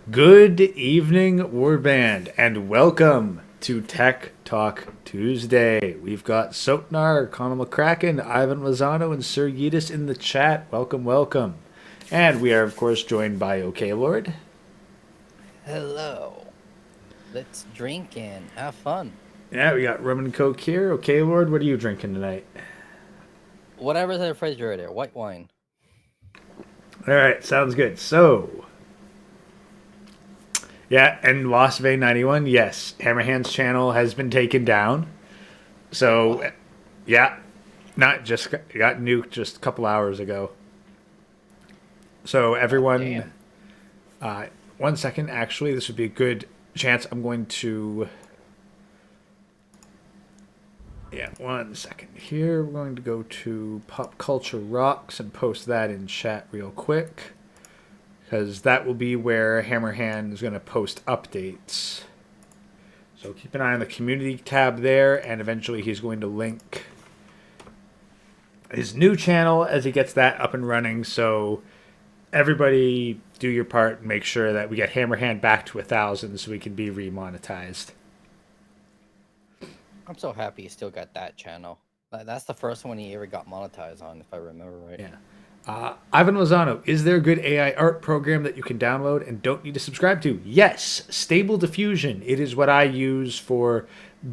Good evening, Warband, and welcome to Tech Talk Tuesday. We've got Sotnar, Conor McCracken, Ivan Lozano, and Sir Yidis in the chat. Welcome, welcome. And we are, of course, joined by OK Lord. Hello. Let's drink and have fun. Yeah, we got rum and coke here. OK Lord, what are you drinking tonight? Whatever's in the refrigerator, white wine. All right, sounds good. So, yeah, and Lost Vein 91, yes, Hammerhand's channel has been taken down. So, What? yeah, not just got nuked just a couple hours ago. So Oh, everyone, damn. 1 second. Actually, this would be a good chance. I'm going to, yeah, 1 second here. We're going to go to Pop Culture Rocks and post that in chat real quick, because that will be where Hammerhand is going to post updates. So keep an eye on the community tab there, and eventually he's going to link his new channel as he gets that up and running. So everybody do your part and make sure that we get Hammerhand back to 1,000 so we can be remonetized. I'm so happy you still got that channel. That's the first one he ever got monetized on, if I remember right. Yeah. Ivan Lozano, is there a good AI art program that you can download and don't need to subscribe to? Yes, Stable Diffusion. It is what I use for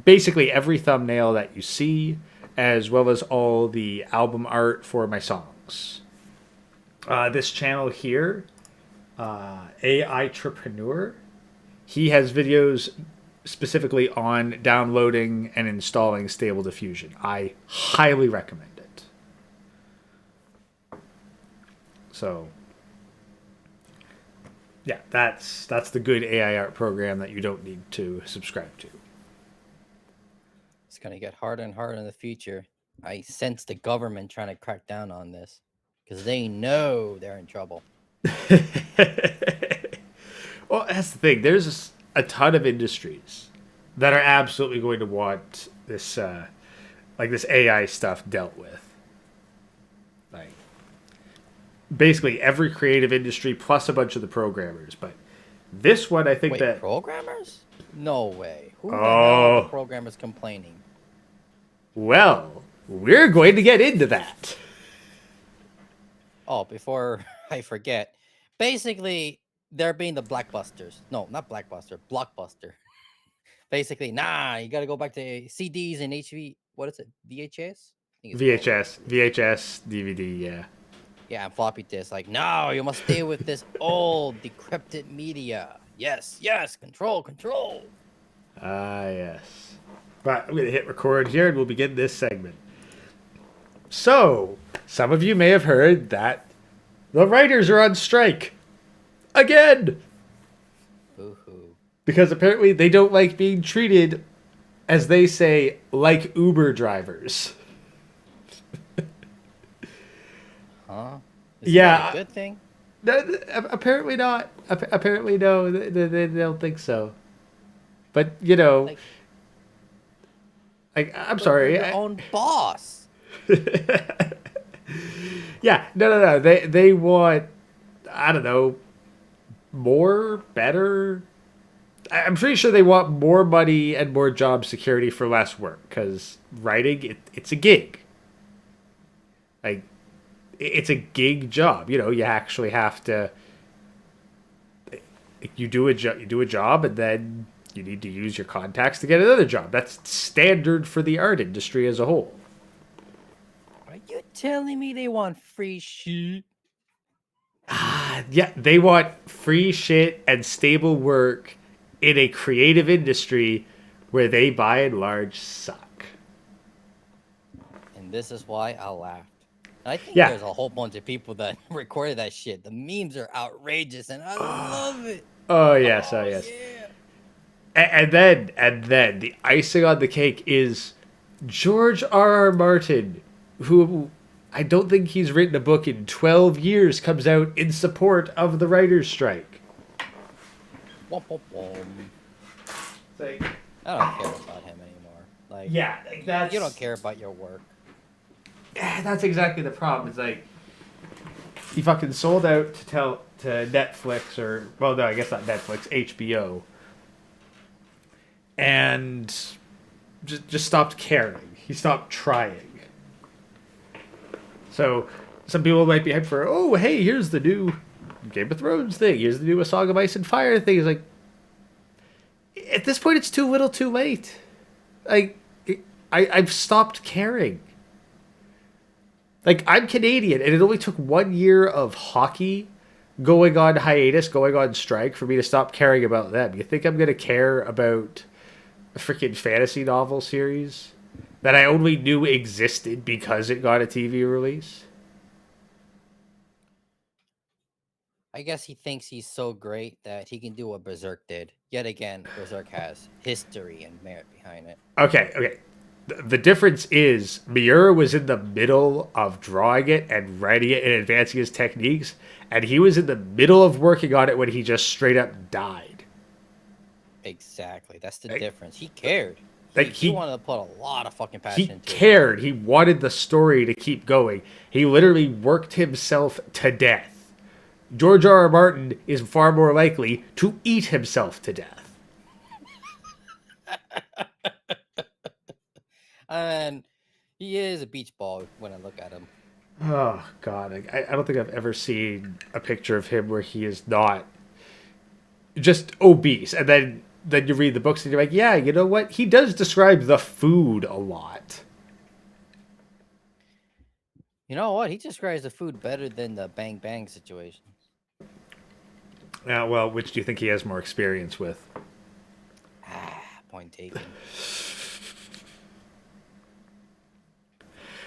basically every thumbnail that you see, as well as all the album art for my songs. This channel here, AI Entrepreneur, he has videos specifically on downloading and installing Stable Diffusion. I highly recommend it. So, yeah, that's the good AI art program that you don't need to subscribe to. It's gonna get harder and harder in the future. I sense the government trying to crack down on this because they know they're in trouble. Well, that's the thing. There's a ton of industries that are absolutely going to want this, like this AI stuff dealt with. Like basically every creative industry plus a bunch of the programmers. But this one, I think Wait, that programmers? No way. Who the hell are the oh programmers complaining? well, we're going to get into that. Oh, before I forget, basically they're being the blackbusters. No, not blackbuster, blockbuster. Basically, nah, you gotta go back to CDs and HV. What is it? VHS? I think it's called. VHS, DVD, yeah. Yeah, and floppy disk. Like, no, you must stay with this old decrypted media. Yes, yes, control, control. Ah, yes. But I'm going to hit record here and we'll begin this segment. So, some of you may have heard that the writers are on strike again Boo-hoo. because apparently they don't like being treated, as they say, like Uber drivers. Huh? Is that Yeah, a good thing? apparently not. Apparently, no, they don't think so. But, you know, Like, I'm but you're sorry. your own boss. Yeah, no. They want, I don't know, more, better. I'm pretty sure they want more money and more job security for less work because writing it's a gig. Like it's a gig job. You know, you actually have to. You do a job, and then you need to use your contacts to get another job. That's standard for the art industry as a whole. Are you telling me they want free shit? Yeah, they want free shit and stable work in a creative industry where they by and large suck. And this is why I laughed. And I think Yeah. there's a whole bunch of people that recorded that shit. The memes are outrageous, and I love it. Oh yes, oh Oh yes. yeah. And then the icing on the cake is George R. R. Martin, who I don't think he's written a book in 12 years, comes out in support of the writers' strike. Womp, womp, womp. It's like, I don't care about him anymore. Like, yeah, like that's you don't care about your work. that's exactly the problem. It's like he fucking sold out to Netflix or well, no, I guess not Netflix, HBO, and just stopped caring. He stopped trying. So some people might be hyped for, oh, hey, here's the new Game of Thrones thing. Here's the new A Song of Ice and Fire thing. It's like, at this point, it's too little, too late. Like, I've stopped caring. Like, I'm Canadian, and it only took 1 year of hockey going on hiatus, going on strike, for me to stop caring about them. You think I'm going to care about a freaking fantasy novel series that I only knew existed because it got a TV release? I guess he thinks he's so great that he can do what Berserk did. Yet again, Berserk has history and merit behind it. Okay. The difference is Miura was in the middle of drawing it and writing it and advancing his techniques, and he was in the middle of working on it when he just straight up died. Exactly. That's the difference. He cared. Like he wanted to put a lot of fucking passion into it. He cared. He wanted the story to keep going. He literally worked himself to death. George R.R. Martin is far more likely to eat himself to death. And he is a beach ball when I look at him. Oh, God. I don't think I've ever seen a picture of him where he is not just obese. And then you read the books and you're like, yeah, you know what? He does describe the food a lot. You know what? He describes the food better than the Bang Bang situation. Yeah, well, which do you think he has more experience with? Point taken.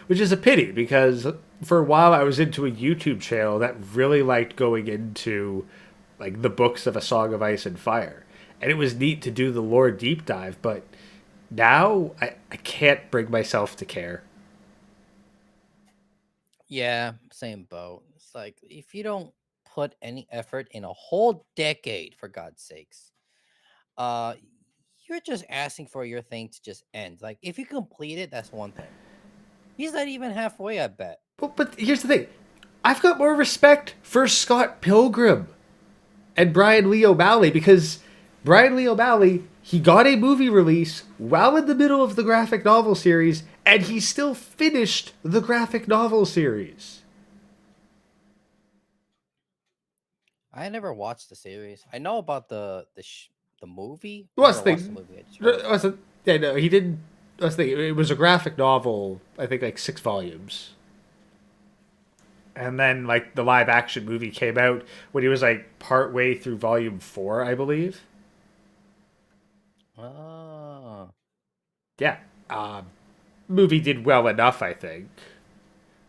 Which is a pity, because for a while I was into a YouTube channel that really liked going into like the books of A Song of Ice and Fire. And it was neat to do the lore deep dive, but now I can't bring myself to care. Yeah, same boat. It's like, if you don't put any effort in a whole decade, for God's sakes, you're just asking for your thing to just end. Like, if you complete it, that's one thing. He's not even halfway, I bet. But here's the thing. I've got more respect for Scott Pilgrim and Brian Lee O'Malley, because Brian Lee O'Malley, he got a movie release while in the middle of the graphic novel series, and he still finished the graphic novel series. I never watched the series. I know about the movie. What's I the never watched the movie. Yeah, no, he didn't. That's the thing. It was a graphic novel, I think, like 6 volumes. And then, like, the live action movie came out when he was, like, part way through volume 4, I believe. Oh. Yeah. Movie did well enough, I think.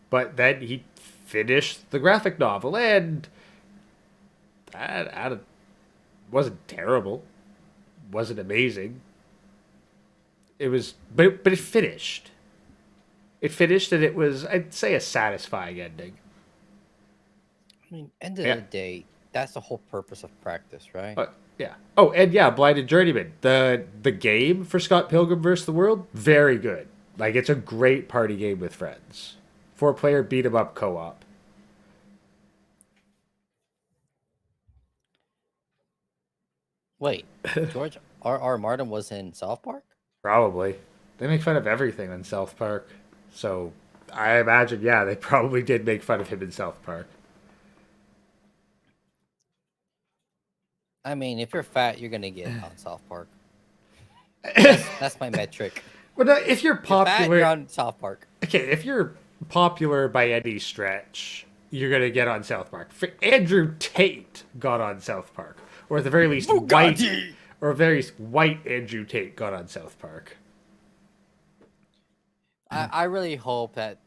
But then he finished the graphic novel, and that wasn't terrible. Wasn't amazing. It was, but it finished. It finished, and it was, I'd say, a satisfying ending. I mean, end of the day, that's the whole purpose of practice, right? Yeah. Oh, and yeah, Blinded Journeyman. The game for Scott Pilgrim vs. the World, very good. Like, it's a great party game with friends. 4-player beat 'em up co-op. Wait, George R.R. Martin was in South Park? Probably. They make fun of everything in South Park. So I imagine, yeah, they probably did make fun of him in South Park. I mean, if you're fat, you're gonna get on South Park. That's my metric. Well, no, if you're popular, Fat, you're on South Park. Okay, if you're popular by any stretch, you're gonna get on South Park. Andrew Tate got on South Park, or at the very least, white Andrew Tate got on South Park. I really hope that,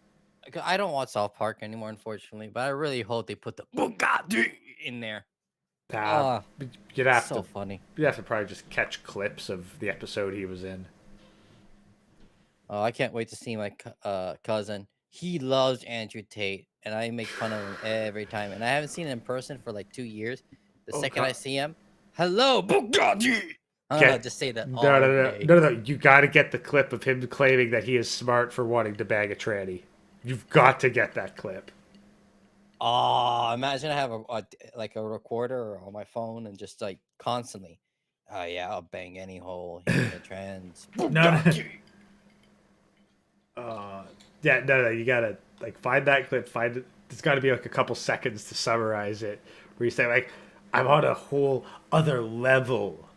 I don't watch South Park anymore, unfortunately, but I really hope they put the Bugatti in there. You'd have so to funny. You'd have to probably just catch clips of the episode he was in. Oh, I can't wait to see my cousin. He loves Andrew Tate, and I make fun of him every time. And I haven't seen him in person for like 2 years. The second I see him, hello, Bugatti! I don't know, just say that. No. You got to get the clip of him claiming that he is smart for wanting to bag a tranny. You've got to get that clip. Oh, imagine I have like a recorder on my phone and just like constantly. Oh yeah, I'll bang any hole in the trans. No, no. Bugatti. Yeah, no, you gotta like find that clip. Find it. There's got to be like a couple seconds to summarize it, where you say like, "I'm on a whole other level,"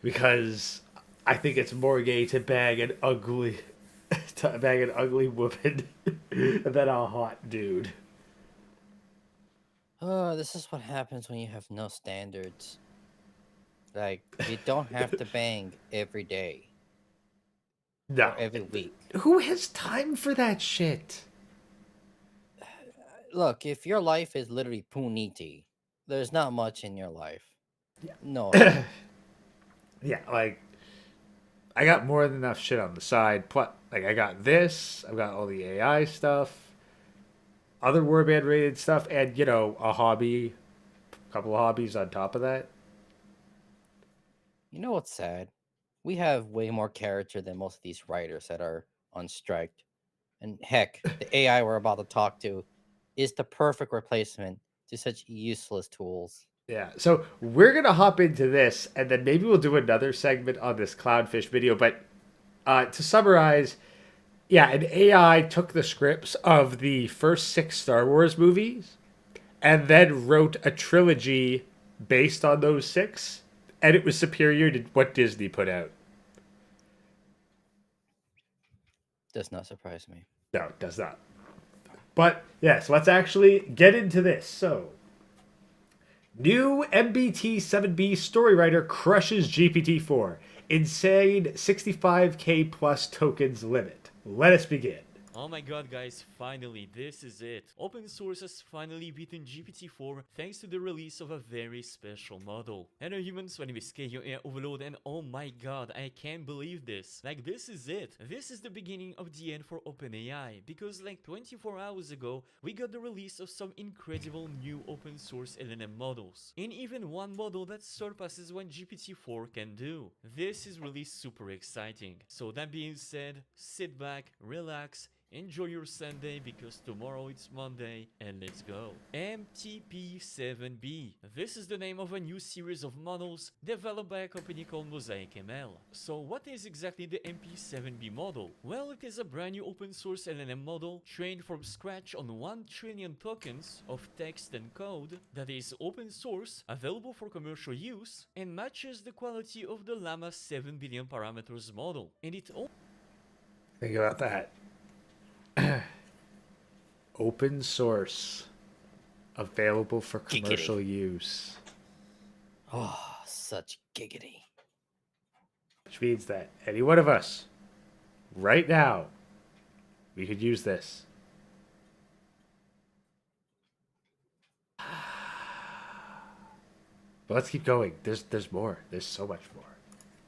because I think it's more gay to bang an ugly, to bang an ugly woman than a hot dude. Oh, this is what happens when you have no standards. Like you don't have to bang every day No, or every week. who has time for that shit? Look, if your life is literally puniti, there's not much in your life. No offense. Yeah, like I got more than enough shit on the side. Plus, like I got this. I've got all the AI stuff, other warband rated stuff, and a hobby, a couple of hobbies on top of that. You know what's sad? We have way more character than most of these writers that are on strike. And heck, the AI we're about to talk to is the perfect replacement to such useless tools. Yeah, so we're gonna hop into this, and then maybe we'll do another segment on this clownfish video. But to summarize, yeah, an AI took the scripts of the first 6 Star Wars movies, and then wrote a trilogy based on those 6, and it was superior to what Disney put out. Does not surprise me. No, it does not. But yes, let's actually get into this. So, new MBT 7B story writer crushes GPT-4. Insane 65K plus tokens limit. Let us begin. Oh my god guys, finally, this is it. Open source has finally beaten GPT-4 thanks to the release of a very special model. Hello humans, my name is KO Overload and oh my god, I can't believe this. Like this is it. This is the beginning of the end for OpenAI because like 24 hours ago, we got the release of some incredible new open source LLM models. And even one model that surpasses what GPT-4 can do. This is really super exciting. So that being said, sit back, relax, enjoy your Sunday because tomorrow it's Monday and let's go. MTP7B. This is the name of a new series of models developed by a company called MosaicML. So what is exactly the MP7B model? Well, it is a brand new open source LLM model trained from scratch on 1 trillion tokens of text and code that is open source, available for commercial use, and matches the quality of the Llama 7 billion parameters model. And it Think about that. Open source, available for commercial use. Oh, such giggity. Which means that any one of us, right now, we could use this. But let's keep going. There's more. There's so much more.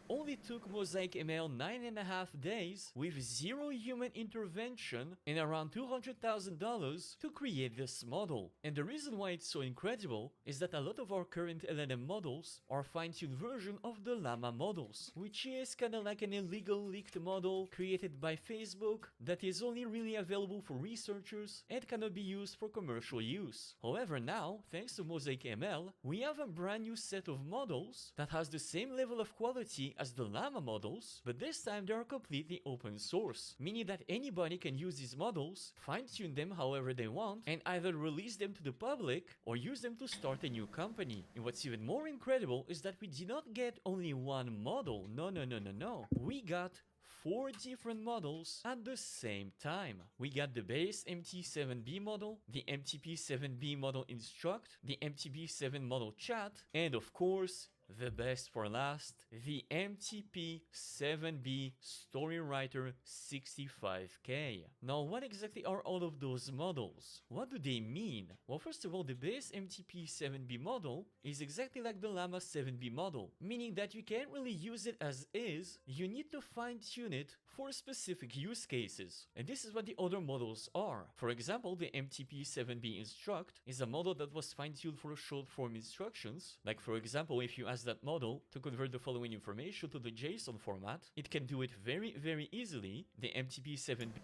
only took MosaicML 9.5 days with zero human intervention and around $200,000 to create this model. And the reason why it's so incredible is that a lot of our current LLM models are fine-tuned version of the Llama models, which is kinda like an illegal leaked model created by Facebook that is only really available for researchers and cannot be used for commercial use. However, now, thanks to MosaicML, we have a brand new set of models that has the same level of quality as the Llama models, but this time they are completely open source, meaning that anybody can use these models, fine-tune them however they want, and either release them to the public or use them to start a new company. And what's even more incredible is that we did not get only one model. No. We got 4 different models at the same time. We got the base MT7B model, the MTP7B model Instruct, the MTP7 model Chat, and of course, the best for last, the MTP7B Storywriter 65K. Now, what exactly are all of those models? What do they mean? Well, first of all, the base MTP7B model is exactly like the Llama 7B model, meaning that you can't really use it as is, you need to fine-tune it for specific use cases. And this is what the other models are. For example, the MTP7B Instruct is a model that was fine-tuned for short-form instructions, like for example, if you ask that model to convert the following information to the JSON format, it can do it very easily. The MTP7B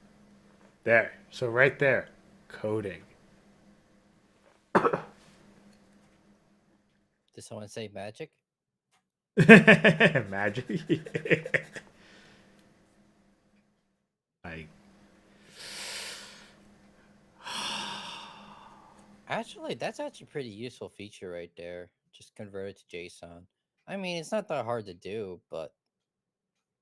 There. So right there, coding. Did someone say magic? Magic. I Actually, that's actually a pretty useful feature right there. Just convert it to JSON. I mean, it's not that hard to do, but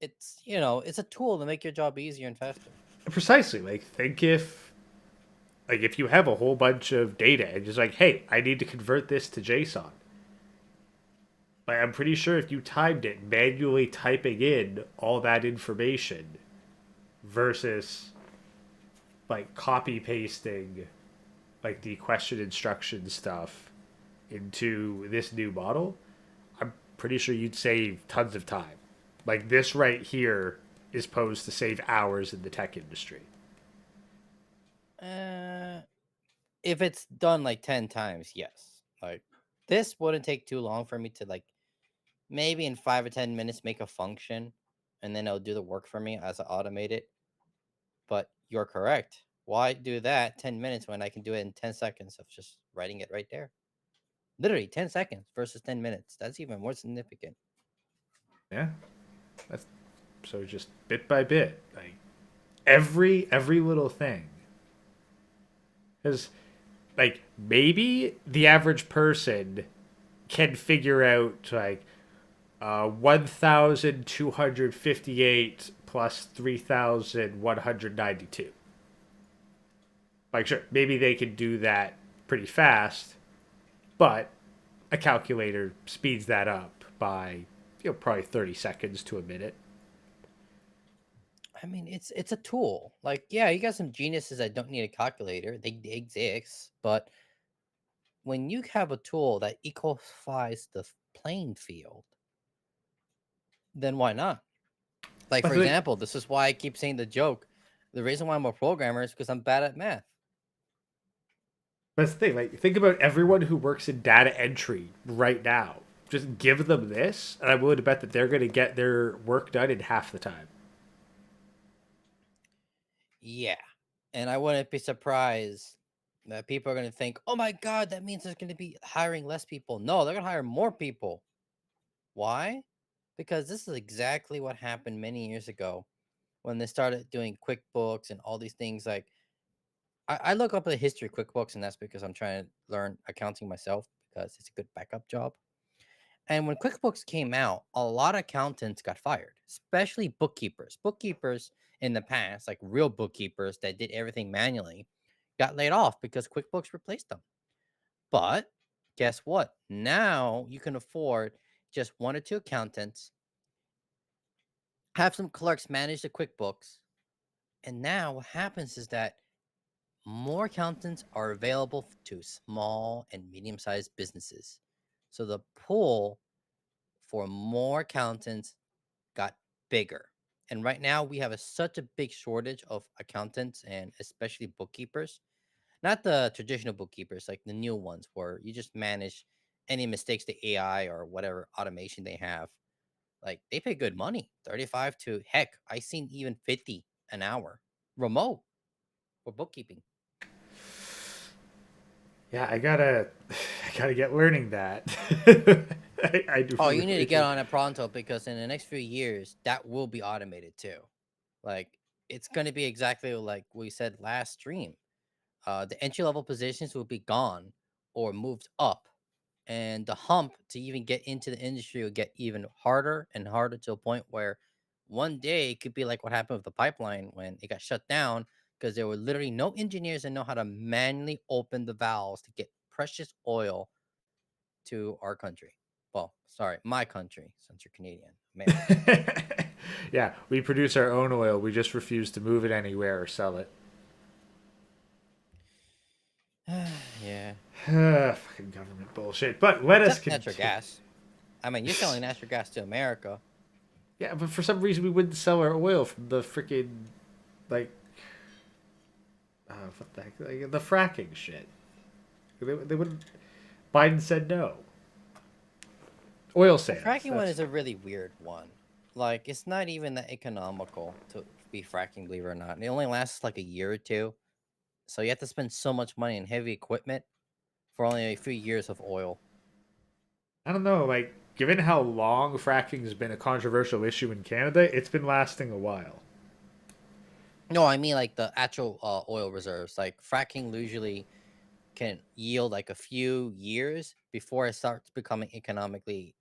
it's, it's a tool to make your job easier and faster. precisely like think if you have a whole bunch of data and just like, hey, I need to convert this to JSON. Like I'm pretty sure if you timed it, manually typing in all that information versus like copy pasting like the question instruction stuff into this new model, I'm pretty sure you'd save tons of time. Like this right here is posed to save hours in the tech industry. Uh, if it's done like 10 times, yes. Like, this wouldn't take too long for me to, like, maybe in 5 or 10 minutes make a function, and then it'll do the work for me as I automate it. But you're correct. Why do that 10 minutes when I can do it in 10 seconds of just writing it right there? Literally 10 seconds versus 10 minutes. That's even more significant. Yeah, that's so just bit by bit, like every little thing. Because like maybe the average person can figure out like 1,258 plus 3,192. Like sure, maybe they can do that pretty fast, but a calculator speeds that up by probably 30 seconds to a minute. I mean, it's a tool. Like, yeah, you got some geniuses that don't need a calculator. They exist, but when you have a tool that equalifies the playing field, then why not? Like, But for the, example, this is why I keep saying the joke. The reason why I'm a programmer is because I'm bad at math. That's the thing. Like, think about everyone who works in data entry right now. Just give them this, and I'm willing to bet that they're going to get their work done in half the time. Yeah. And I wouldn't be surprised that people are going to think, oh my God, that means there's going to be hiring less people. No, they're going to hire more people. Why? Because this is exactly what happened many years ago when they started doing QuickBooks and all these things. Like, I look up the history of QuickBooks, and that's because I'm trying to learn accounting myself because it's a good backup job. And when QuickBooks came out, a lot of accountants got fired, especially bookkeepers. Bookkeepers in the past, like real bookkeepers that did everything manually, got laid off because QuickBooks replaced them. But guess what? Now you can afford just one or two accountants, have some clerks manage the QuickBooks. And now what happens is that more accountants are available to small and medium sized businesses. So the pool for more accountants got bigger. And right now we have such a big shortage of accountants and especially bookkeepers. Not the traditional bookkeepers, like the new ones where you just manage any mistakes to AI or whatever automation they have. Like they pay good money, 35 to heck, I seen even 50 an hour remote for bookkeeping. Yeah, I gotta get learning that. I do Oh, you need to really get think. on it pronto because in the next few years, that will be automated too. Like it's going to be exactly like we said last stream. The entry level positions will be gone or moved up, and the hump to even get into the industry will get even harder and harder to a point where one day it could be like what happened with the pipeline when it got shut down because there were literally no engineers that know how to manually open the valves to get precious oil to our country. Well, sorry, my country, since you're Canadian, America. Yeah, we produce our own oil. We just refuse to move it anywhere or sell it. Yeah. Fucking government bullshit. But let us Except natural continue. gas. I mean, you're selling natural gas to America. Yeah, but for some reason we wouldn't sell our oil from the freaking like what the heck, like, the fracking shit. They wouldn't. Biden said no. Oil The sands. fracking one That's is a really weird one. Like, it's not even that economical to be fracking, believe it or not. It only lasts like a year or two. So you have to spend so much money on heavy equipment for only a few years of oil. I don't know, like, given how long fracking has been a controversial issue in Canada, it's been lasting a while. No, I mean like the actual oil reserves. Like fracking usually can yield like a few years before it starts becoming economically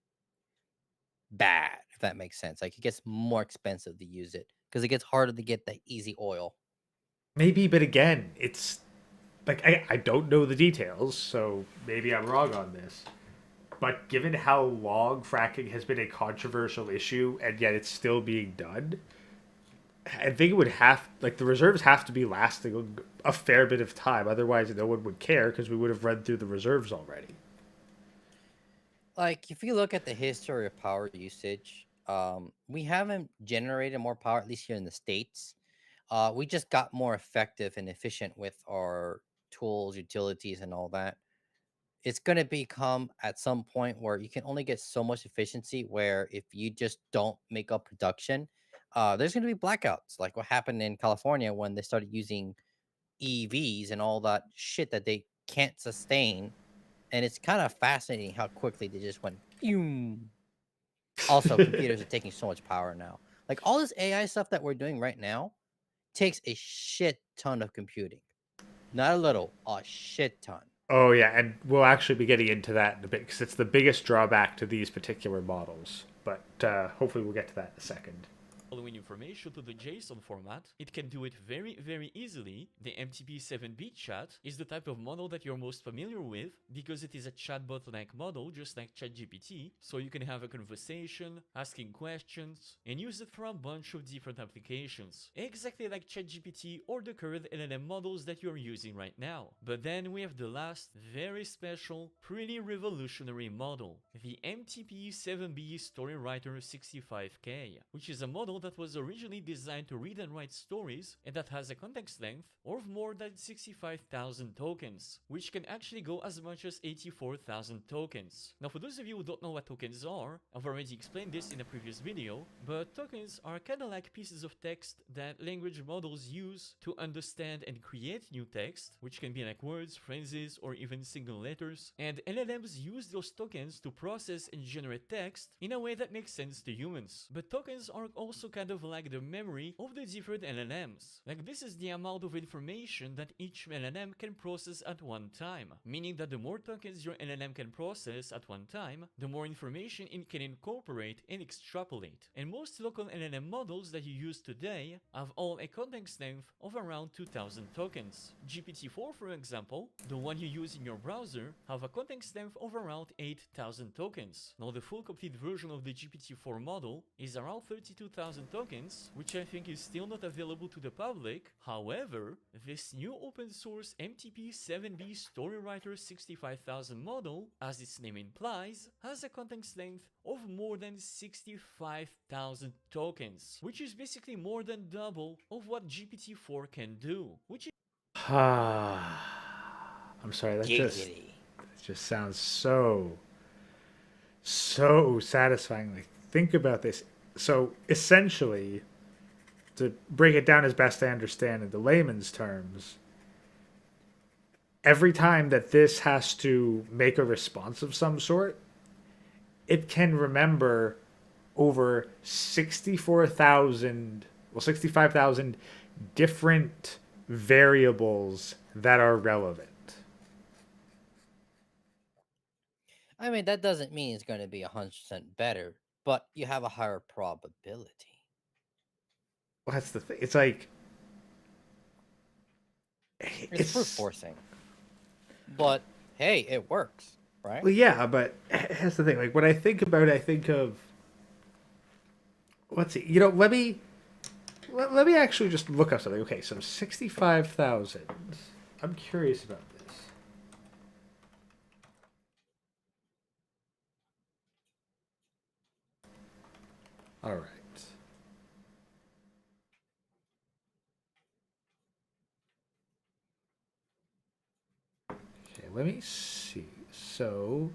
bad, if that makes sense. Like it gets more expensive to use it because it gets harder to get the easy oil. Maybe, but again, it's like I don't know the details, so maybe I'm wrong on this. But given how long fracking has been a controversial issue and yet it's still being done, I think it would have like the reserves have to be lasting a fair bit of time. Otherwise, no one would care because we would have run through the reserves already. Like if you look at the history of power usage, we haven't generated more power, at least here in the States. We just got more effective and efficient with our tools, utilities, and all that. It's going to become at some point where you can only get so much efficiency where if you just don't make up production, there's going to be blackouts like what happened in California when they started using EVs and all that shit that they can't sustain. And it's kind of fascinating how quickly they just went boom. Also, computers are taking so much power now. Like all this AI stuff that we're doing right now takes a shit ton of computing. Not a little, a shit ton. Oh yeah, and we'll actually be getting into that in a bit because it's the biggest drawback to these particular models. But hopefully we'll get to that in a second. Following information to the JSON format, it can do it very easily. The MTP7B chat is the type of model that you're most familiar with because it is a chatbot-like model just like ChatGPT, so you can have a conversation, asking questions, and use it for a bunch of different applications, exactly like ChatGPT or the current LLM models that you're using right now. But then we have the last, very special, pretty revolutionary model, the MTP7B Storywriter 65K, which is a model that was originally designed to read and write stories and that has a context length of more than 65,000 tokens, which can actually go as much as 84,000 tokens. Now for those of you who don't know what tokens are, I've already explained this in a previous video, but tokens are kinda like pieces of text that language models use to understand and create new text, which can be like words, phrases, or even single letters, and LLMs use those tokens to process and generate text in a way that makes sense to humans. But tokens are also kind of like the memory of the different LLMs. Like this is the amount of information that each LLM can process at one time, meaning that the more tokens your LLM can process at one time, the more information it can incorporate and extrapolate. And most local LLM models that you use today have all a context length of around 2000 tokens. GPT-4, for example, the one you use in your browser, have a context length of around 8000 tokens. Now the full complete version of the GPT-4 model is around 32,000 tokens, which I think is still not available to the public. However, this new open source MTP7B Storywriter 65,000 model, as its name implies, has a context length of more than 65,000 tokens, which is basically more than double of what GPT-4 can do, which is I'm sorry, that Giggity. just sounds so satisfying. Like think about this. So essentially, to break it down as best I understand in the layman's terms, every time that this has to make a response of some sort, it can remember over 65,000 different variables that are relevant. I mean, that doesn't mean it's going to be 100% better, but you have a higher probability. Well, that's the thing. It's like It's proof forcing. But hey, it works, right? well, yeah, but that's the thing. Like when I think about it, I think of let's see. Let me actually just look up something. Okay, so 65,000. I'm curious about this. All right. Okay, let me see. So,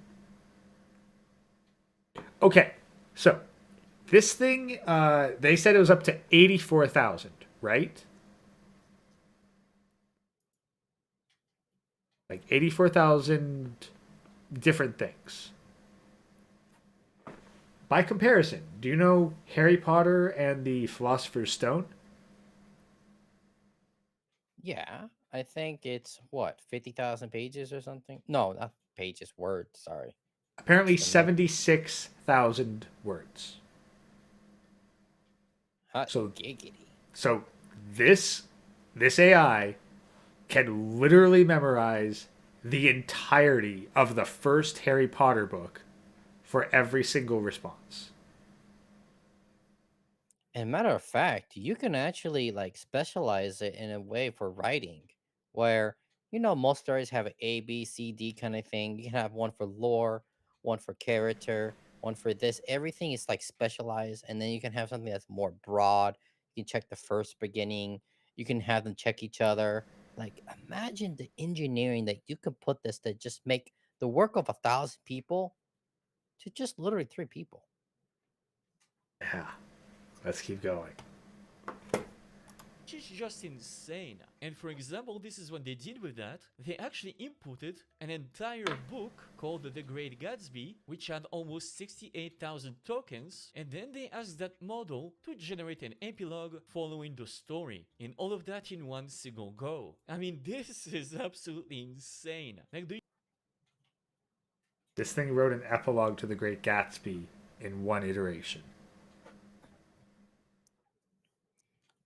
okay, so this thing, they said it was up to 84,000, right? like 84,000 different things. By comparison, do you know Harry Potter and the Philosopher's Stone? Yeah, I think it's what 50,000 pages or something. No, not pages, words. Sorry, Apparently it's the note. 76,000 words. Hot So giggity. so this this AI can literally memorize the entirety of the first Harry Potter book for every single response. And matter of fact, you can actually like specialize it in a way for writing, where most stories have a A, B, C, D kind of thing. You can have one for lore, one for character, one for this. Everything is like specialized, and then you can have something that's more broad. You can check the first beginning. You can have them check each other. Like imagine the engineering that you could put this to just make the work of 1,000 people to just literally 3 people. Yeah, let's keep going. Which is just insane. And for example, this is what they did with that. They actually inputted an entire book called The Great Gatsby, which had almost 68,000 tokens, and then they asked that model to generate an epilogue following the story. And all of that in one single go. I mean, this is absolutely insane. Like, do you This thing wrote an epilogue to The Great Gatsby in one iteration.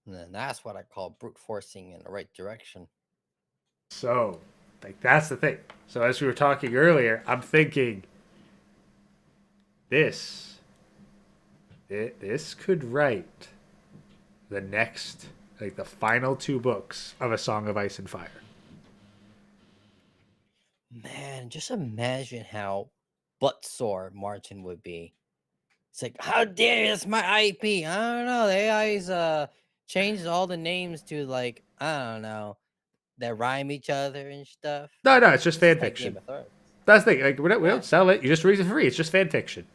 And then that's what I call brute forcing in the right direction. So, like, that's the thing. So, as we were talking earlier, I'm thinking this, this could write the next, like, the final 2 books of A Song of Ice and Fire. Man, just imagine how butt sore Martin would be. It's like, how dare you, that's my IP. I don't know. The AI's changed all the names to like, I don't know, that rhyme each other and stuff. No, no, it's just This is fan like Game fiction. of Thrones. That's the thing. Like, we Yeah. don't sell it. You just read it for free. It's just fan fiction.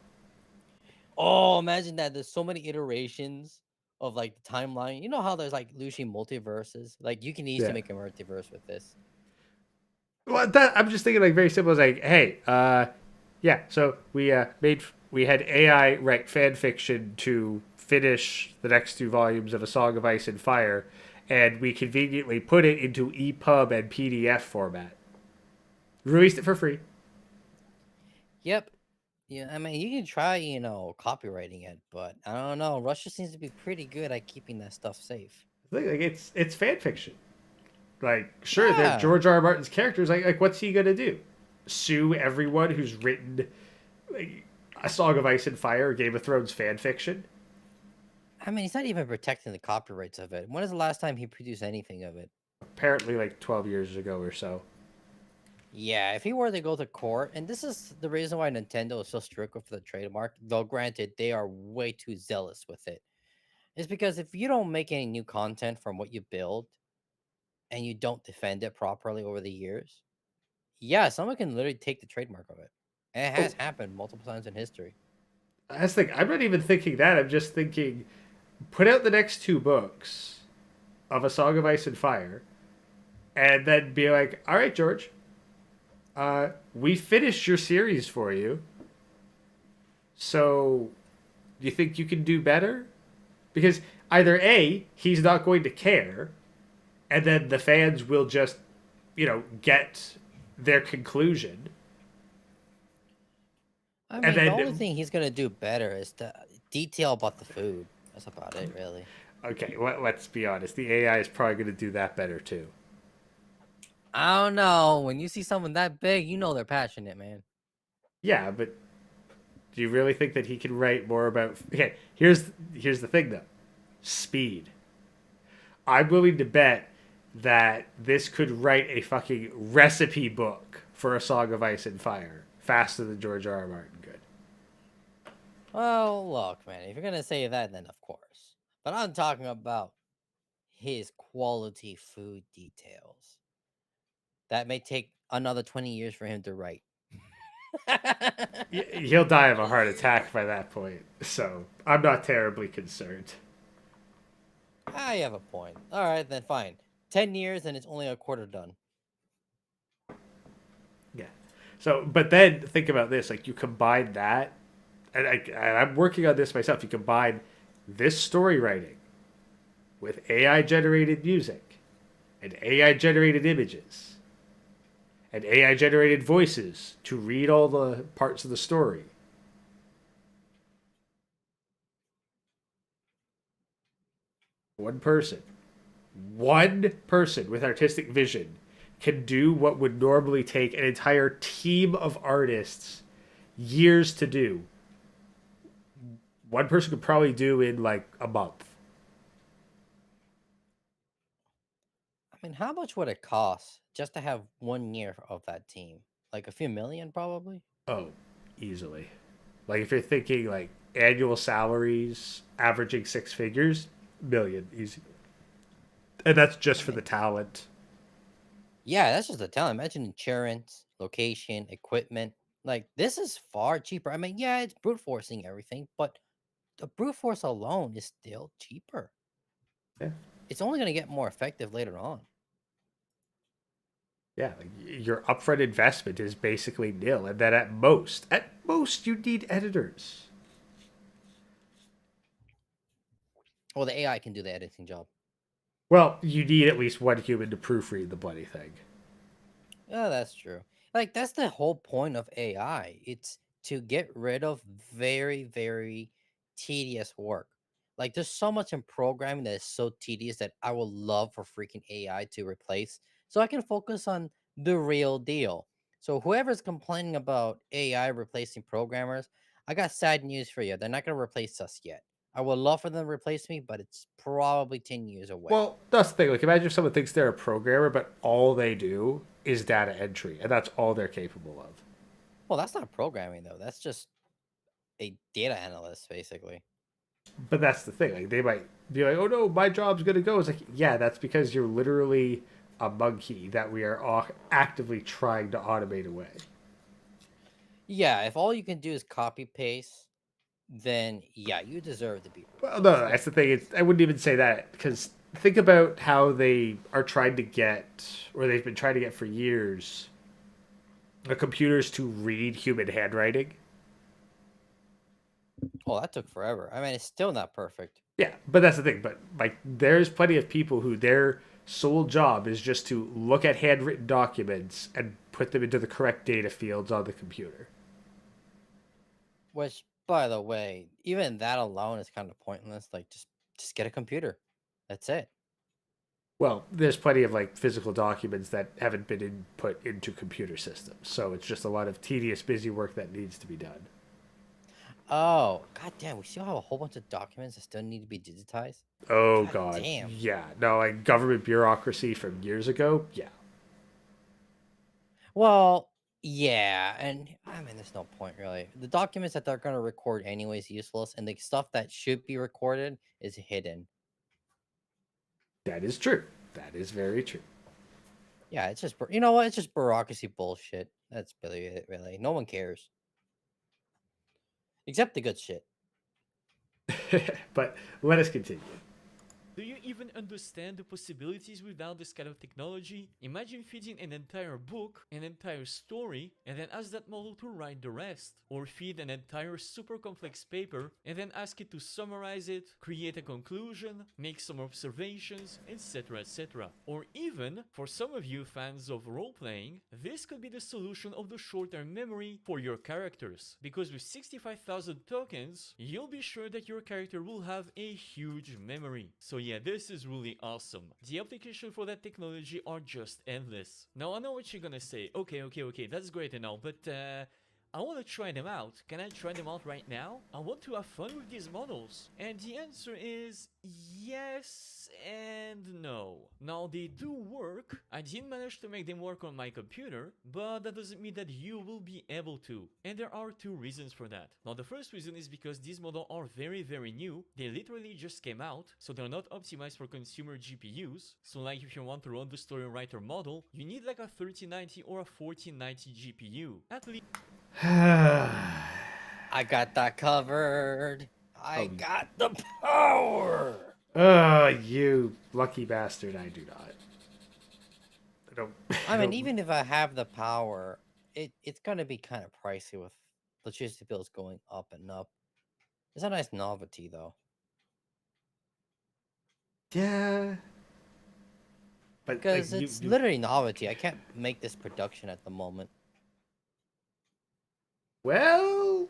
Oh, imagine that. There's so many iterations of like the timeline. You know how there's like usually multiverses? Like you can easily Yeah. make a multiverse with this. Well, that I'm just thinking like very simple. It's like, hey, yeah. So we had AI write fan fiction to finish the next 2 volumes of A Song of Ice and Fire, and we conveniently put it into EPUB and PDF format. Released it for free. Yep. Yeah, I mean, you can try, copywriting it, but I don't know. Russia seems to be pretty good at keeping that stuff safe. Like it's fan fiction. Like sure, they're Yeah. George R. R. Martin's characters. Like what's he gonna do? Sue everyone who's written like, A Song of Ice and Fire, or Game of Thrones fan fiction? I mean, he's not even protecting the copyrights of it. When is the last time he produced anything of it? Apparently, like 12 years ago or so. Yeah, if he were to go to court, and this is the reason why Nintendo is so strict with the trademark, though granted, they are way too zealous with it. Is because if you don't make any new content from what you build and you don't defend it properly over the years, yeah, someone can literally take the trademark of it. And it has Oh, happened multiple times in history. that's the thing. I'm not even thinking that. I'm just thinking, put out the next 2 books of A Song of Ice and Fire, and then be like, all right, George, we finished your series for you. So, do you think you can do better? Because either A, he's not going to care, and then the fans will just, get their conclusion. I And mean, the only then, thing he's gonna do better is the detail about the food. That's about it, really. okay, let's be honest. The AI is probably going to do that better too. I don't know. When you see someone that big, you know they're passionate, man. Yeah, but do you really think that he can write more about? Okay, here's the thing though, speed. I'm willing to bet that this could write a fucking recipe book for A Song of Ice and Fire faster than George R. R. Martin could. Well, look, man, if you're gonna say that, then of course. But I'm talking about his quality food details. That may take another 20 years for him to write. He'll die of a heart attack by that point, so I'm not terribly concerned. I have a point. All right, then fine. 10 years and it's only a quarter done. So, but then think about this: like you combine that, I'm working on this myself. You combine this story writing with AI generated music and AI generated images and AI generated voices to read all the parts of the story. One one person with artistic vision can do what would normally take an entire team of artists years to do. One person could probably do in like a month. I mean, how much would it cost just to have 1 year of that team? Like a few million, probably. Oh, easily. Like if you're thinking like annual salaries averaging six figures, million easy. And that's just I for mean, the talent. yeah, that's just the talent. Imagine insurance, location, equipment. Like this is far cheaper. I mean, yeah, it's brute forcing everything, but the brute force alone is still cheaper. Yeah. It's only going to get more effective later on. Yeah, like your upfront investment is basically nil, and then at most, you need editors. Well, the AI can do the editing job. Well, you need at least one human to proofread the bloody thing. Yeah, that's true. Like that's the whole point of AI. It's to get rid of very, very tedious work. Like there's so much in programming that is so tedious that I would love for freaking AI to replace so I can focus on the real deal. So whoever's complaining about AI replacing programmers, I got sad news for you. They're not going to replace us yet. I would love for them to replace me, but it's probably 10 years away. Well, that's the thing. Like, imagine if someone thinks they're a programmer, but all they do is data entry, and that's all they're capable of. Well, that's not programming though. That's just a data analyst basically. But that's the thing. Like, they might be like, "Oh no, my job's gonna go." It's like, yeah, that's because you're literally a monkey that we are all actively trying to automate away. Yeah, if all you can do is copy paste, then yeah, you deserve to be Well, no, replaced. no, that's the thing. I wouldn't even say that because think about how they are trying to get, or they've been trying to get for years, the computers to read human handwriting. Oh, that took forever. I mean, it's still not perfect. Yeah, but that's the thing. But like, there's plenty of people who their sole job is just to look at handwritten documents and put them into the correct data fields on the computer. Which, by the way, even that alone is kind of pointless. Like, just get a computer. That's it. Well, there's plenty of like physical documents that haven't been input into computer systems, so it's just a lot of tedious, busy work that needs to be done. Oh, god damn, we still have a whole bunch of documents that still need to be digitized. Oh God God, damn. yeah, no, like government bureaucracy from years ago, yeah. Well, yeah, and I mean, there's no point really. The documents that they're gonna record anyway is useless, and the stuff that should be recorded is hidden. That is true. That is very true. Yeah, it's just you know what? It's just bureaucracy bullshit. That's really it. Really, no one cares except the good shit. But let us continue. Do you even understand the possibilities without this kind of technology? Imagine feeding an entire book, an entire story, and then ask that model to write the rest. Or feed an entire super complex paper, and then ask it to summarize it, create a conclusion, make some observations, etc. etc. Or even, for some of you fans of role-playing, this could be the solution of the short-term memory for your characters. Because with 65,000 tokens, you'll be sure that your character will have a huge memory. So yeah, this is really awesome. The application for that technology are just endless. Now I know what you're gonna say. Okay, that's great and all, but I want to try them out. Can I try them out right now? I want to have fun with these models. And the answer is yes and no. Now they do work. I didn't manage to make them work on my computer, but that doesn't mean that you will be able to. And there are two reasons for that. Now the first reason is because these models are very new. They literally just came out, so they're not optimized for consumer GPUs. So like if you want to run the story writer model, you need like a 3090 or a 4090 GPU. At least I got that covered. I Oh, got the power. you lucky bastard! I do not. I don't. I I mean, don't. even if I have the power, it's gonna be kind of pricey with electricity bills going up and up. It's a nice novelty though, Yeah, but like because it's you literally novelty. I can't make this production at the moment. well,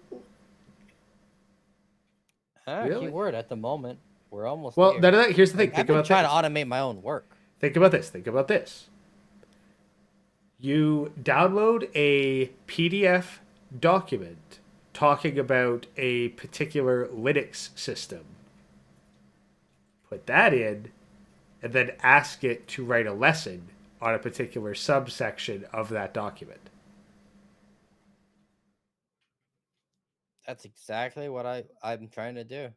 Key really? word at the moment. We're almost Well, there. here's the thing. Like I've Think been about trying to this. automate my own work. Think about this. Think about this. You download a PDF document talking about a particular Linux system. Put that in, and then ask it to write a lesson on a particular subsection of that document. That's exactly what I'm trying to do.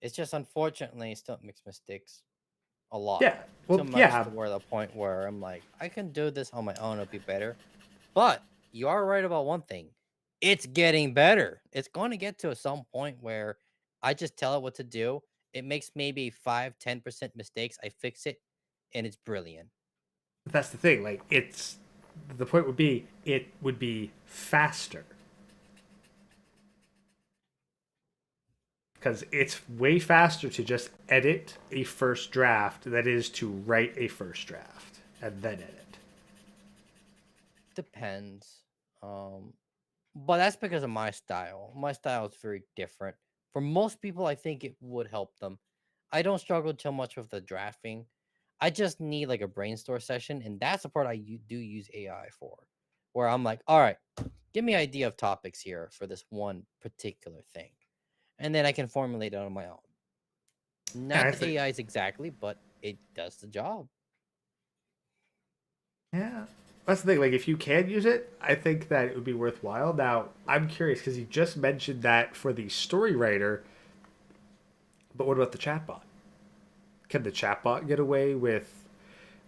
It's just unfortunately it still makes mistakes a lot. Yeah. Too Well, much yeah. to where the point where I'm like, I can do this on my own, it'll be better. But you are right about one thing. It's getting better. It's going to get to some point where I just tell it what to do. It makes maybe 5-10% mistakes. I fix it and it's brilliant. That's the thing. Like, it's the point would be it would be faster because it's way faster to just edit a first draft than it is to write a first draft and then edit. Depends. Um, but that's because of my style. My style is very different. For most people, I think it would help them. I don't struggle too much with the drafting. I just need like a brainstorm session, and that's the part do use AI for, where I'm like, all right, give me an idea of topics here for this one particular thing, and then I can formulate it on my own. And Not I the think, AIs exactly, but it does the job. yeah, that's the thing. Like, if you can use it, I think that it would be worthwhile. Now, I'm curious because you just mentioned that for the story writer, but what about the chatbot? Can the chatbot get away with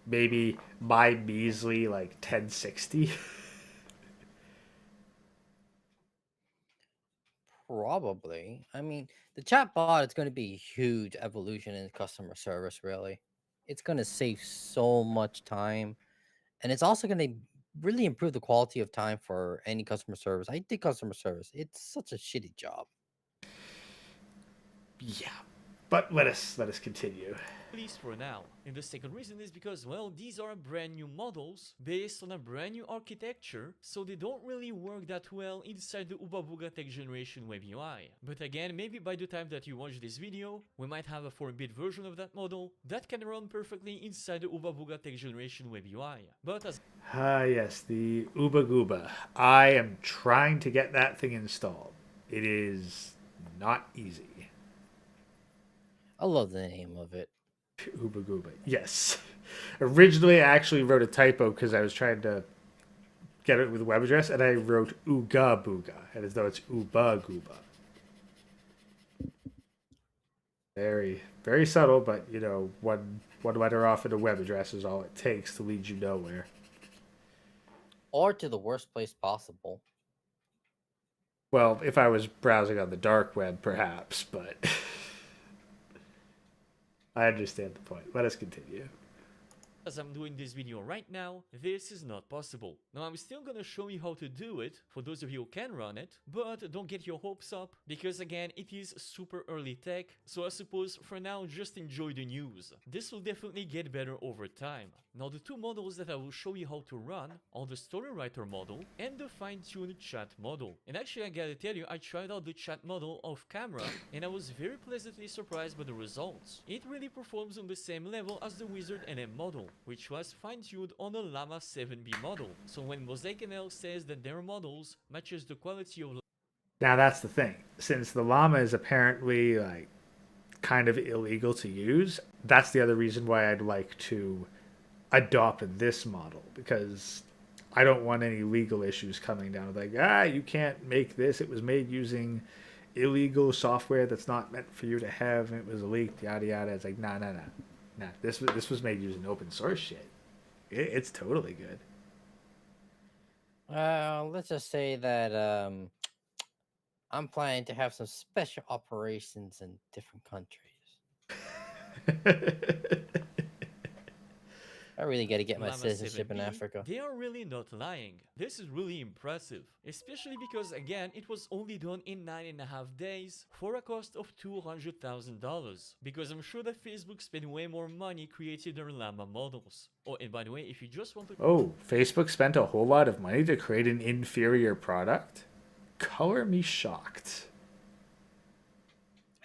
maybe my measly like 1060? Probably. I mean, the chatbot is going to be a huge evolution in customer service, really. It's going to save so much time. And it's also going to really improve the quality of time for any customer service. I did customer service. It's such a shitty job. Yeah, but let us continue. Least for now. And the second reason is because, well, these are brand new models based on a brand new architecture, so they don't really work that well inside the Ubabuga Tech Generation Web UI. But again, maybe by the time that you watch this video, we might have a 4-bit version of that model that can run perfectly inside the Ubabuga Tech Generation Web UI. But as Ah, yes, the Uba Gooba. I am trying to get that thing installed. It is not easy. I love the name of it. Uba Gooba. Yes. Originally, I actually wrote a typo because I was trying to get it with a web address, and I wrote Ooga Booga, and as though it's Uba Gooba. Very, very subtle, but one letter off in a web address is all it takes to lead you nowhere. Or to the worst place possible. Well, if I was browsing on the dark web, perhaps, but I understand the point. Let us continue. I'm doing this video right now, this is not possible. Now I'm still gonna show you how to do it, for those of you who can run it, but don't get your hopes up, because again, it is super early tech, so I suppose for now just enjoy the news. This will definitely get better over time. Now the two models that I will show you how to run are the story writer model and the fine-tuned chat model. And actually I gotta tell you, I tried out the chat model off camera and I was very pleasantly surprised by the results. It really performs on the same level as the Wizard NM model, which was fine-tuned on a Llama 7B model. So when MosaicML says that their models matches the quality of Now that's the thing. Since the llama is apparently like kind of illegal to use, that's the other reason why I'd like to adopt this model because I don't want any legal issues coming down. Like, you can't make this. It was made using illegal software that's not meant for you to have, and it was leaked, yada yada. It's like, nah. This was made using open source shit. It's totally good. Let's just say that I'm planning to have some special operations in different countries. I really got to get my Llama citizenship in 7B, Africa. they are really not lying. This is really impressive, especially because again, it was only done in 9.5 days for a cost of $200,000. Because I'm sure that Facebook spent way more money creating their Llama models. Oh, and by the way, if you just want to Oh, Facebook spent a whole lot of money to create an inferior product? Color me shocked.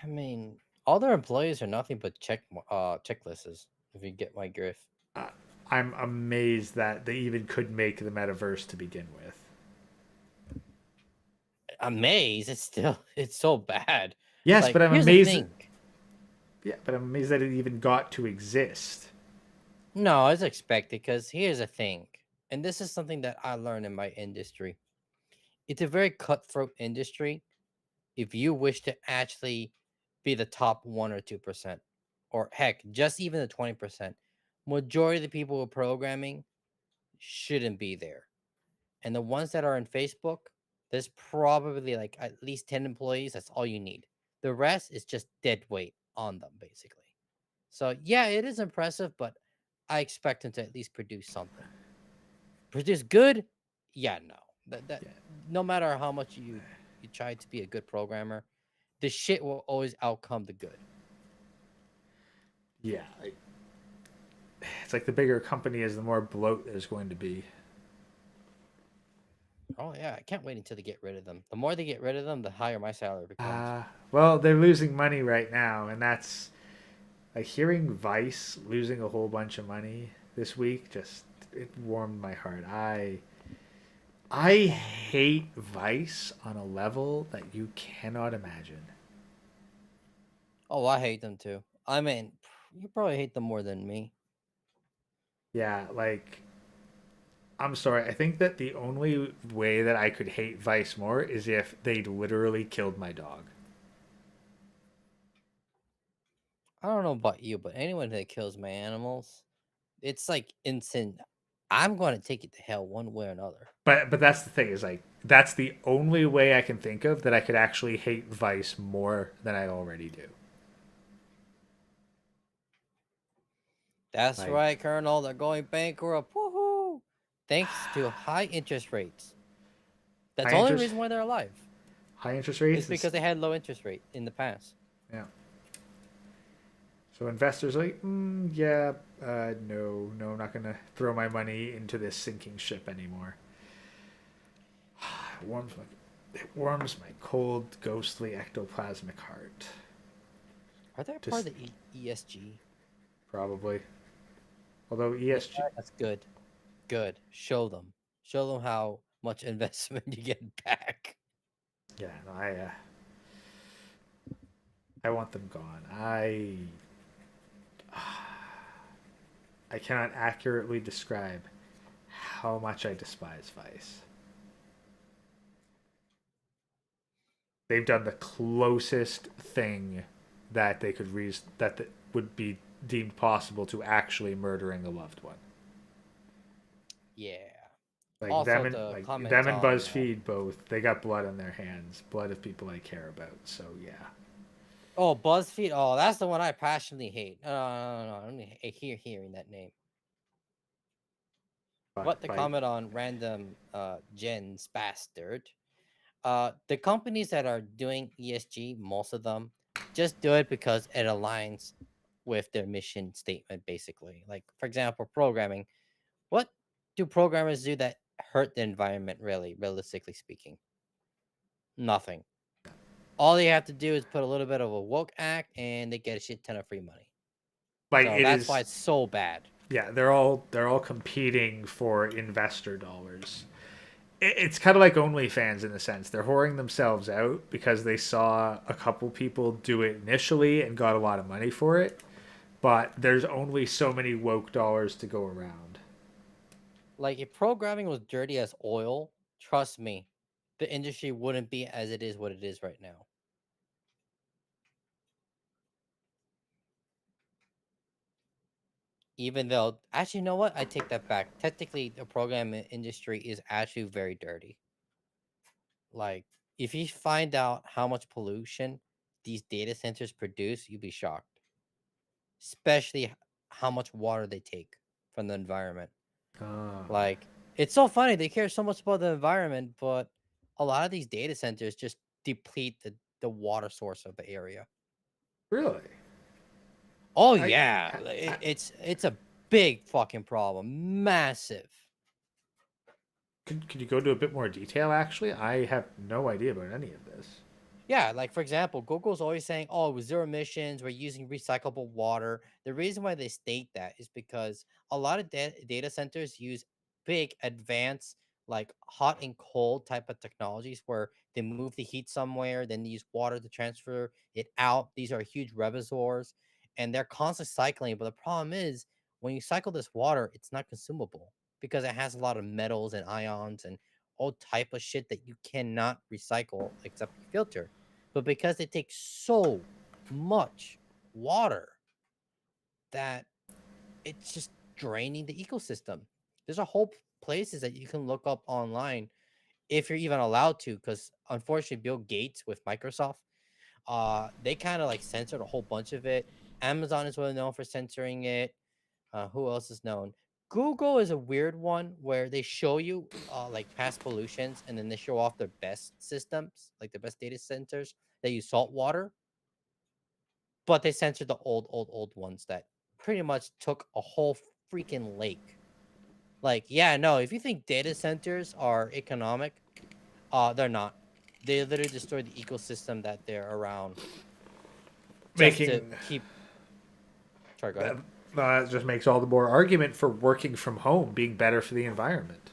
I mean, all their employees are nothing but checklists. If you get my drift. Uh, I'm amazed that they even could make the metaverse to begin with. Amazed, it's still it's so bad. Yes, Like, but I'm here's the amazed. thing. Yeah, but I'm amazed that it even got to exist. No, it's expected because here's the thing, and this is something that I learned in my industry. It's a very cutthroat industry. If you wish to actually be the top 1 or 2%, or heck, just even the 20%, majority of the people who are programming shouldn't be there. And the ones that are in Facebook, there's probably like at least 10 employees. That's all you need. The rest is just dead weight on them, basically. So yeah, it is impressive, but I expect them to at least produce something. Produce good? Yeah, no. That Yeah, no matter how much you try to be a good programmer, the shit will always outcome the good. yeah. It's like the bigger a company is, the more bloat there's going to be. Oh yeah, I can't wait until they get rid of them. The more they get rid of them, the higher my salary becomes. Well, they're losing money right now, and that's like hearing Vice losing a whole bunch of money this week. Just it warmed my heart. I hate Vice on a level that you cannot imagine. Oh, I hate them too. I mean, you probably hate them more than me. Yeah, like I'm sorry. I think that the only way that I could hate Vice more is if they'd literally killed my dog. I don't know about you, but anyone that kills my animals, it's like instant. I'm going to take it to hell one way or another. But that's the thing is like that's the only way I can think of that I could actually hate Vice more than I already do. That's Like right, Colonel. They're going bankrupt. Woohoo! Thanks to high interest rates. That's high the only interest reason why they're alive. high interest It's rates. because they had low interest rate in the past. Yeah. So investors are like, yeah, no, no, I'm not gonna throw my money into this sinking ship anymore. It warms my cold, ghostly ectoplasmic heart. Are they a Just part of the ESG? probably. Although Yeah, ESG, that's good. Good. Show them. Show them how much investment you get back. yeah, no, I want them gone. I cannot accurately describe how much I despise Vice. They've done the closest thing that they could that would be deemed possible to actually murdering a loved one. Yeah. Like Also, them and the like comments them and on BuzzFeed both, they got blood on their hands, blood of people I care about. So yeah, oh, BuzzFeed. Oh, that's the one I passionately hate. I don't hearing that name. but What the by comment on random Jen's bastard? The companies that are doing ESG, most of them, just do it because it aligns with their mission statement, basically. Like, for example, programming. What do programmers do that hurt the environment, really, realistically speaking? Nothing. All they have to do is put a little bit of a woke act and they get a shit ton of free money. like So it that's why is. it's so bad. Yeah, they're all competing for investor dollars. It's kind of like OnlyFans in a sense. They're whoring themselves out because they saw a couple people do it initially and got a lot of money for it. But there's only so many woke dollars to go around. Like, if programming was dirty as oil, trust me, the industry wouldn't be as it is what it is right now. Even though, actually, you know what? I take that back. Technically, the programming industry is actually very dirty. Like, if you find out how much pollution these data centers produce, you'd be shocked. Especially how much water they take. from the environment. Ah. Like, it's so funny they care so much about the environment, but a lot of these data centers just deplete the water source of the area. Really? Oh I, yeah, I it's a big fucking problem, massive. could you go into a bit more detail? Actually, I have no idea about any of this. Yeah, like for example, Google's always saying, "Oh, with zero emissions, we're using recyclable water." The reason why they state that is because a lot of data centers use big, advanced, like hot and cold type of technologies where they move the heat somewhere, then they use water to transfer it out. These are huge reservoirs, and they're constantly cycling. But the problem is, when you cycle this water, it's not consumable because it has a lot of metals and ions and all type of shit that you cannot recycle except you filter. But because it takes so much water that it's just draining the ecosystem. There's a whole places that you can look up online if you're even allowed to, because unfortunately Bill Gates with Microsoft, they kind of like censored a whole bunch of it. Amazon is well known for censoring it. Who else is known? Google is a weird one where they show you like past pollutions and then they show off their best systems, like the best data centers that use salt water, but they censored the old ones that pretty much took a whole freaking lake. Like, yeah, no, if you think data centers are economic, they're not. They literally destroy the ecosystem that they're around just to Making keep. Sorry, go ahead. that just makes all the more argument for working from home being better for the environment.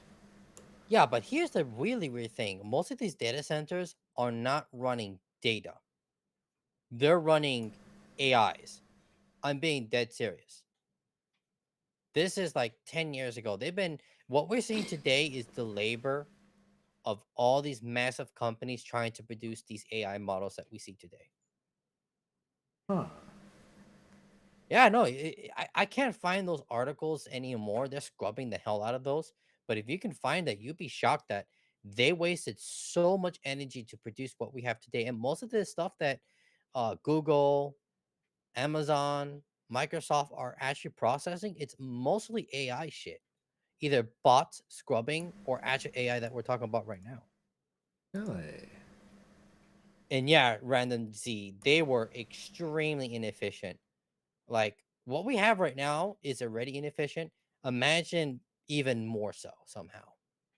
Yeah, but here's the really weird thing. Most of these data centers are not running data. They're running AIs. I'm being dead serious. This is like 10 years ago. What we're seeing today is the labor of all these massive companies trying to produce these AI models that we see today. Huh. Yeah, no, I can't find those articles anymore. They're scrubbing the hell out of those. But if you can find that, you'd be shocked that they wasted so much energy to produce what we have today. And most of the stuff that Google, Amazon, Microsoft are actually processing, it's mostly AI shit. Either bots scrubbing or actual AI that we're talking about right now. Really? And yeah, Random Z, they were extremely inefficient. Like what we have right now is already inefficient. Imagine even more so somehow.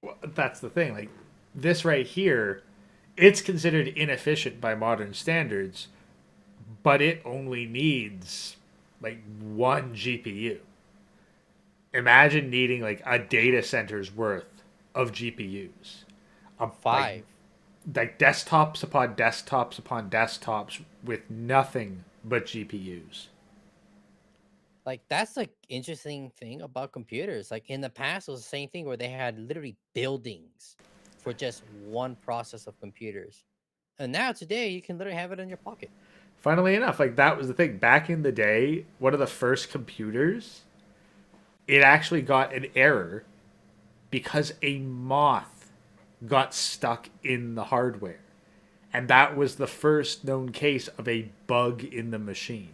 Well, that's the thing. Like this right here, it's considered inefficient by modern standards, but it only needs like one GPU. Imagine needing like a data center's worth of GPUs. Like 5. desktops upon desktops upon desktops with nothing but GPUs. Like that's the interesting thing about computers. Like in the past, it was the same thing where they had literally buildings for just one process of computers. And now today you can literally have it in your pocket. Funnily enough, like that was the thing. Back in the day, one of the first computers, it actually got an error because a moth got stuck in the hardware. And that was the first known case of a bug in the machine.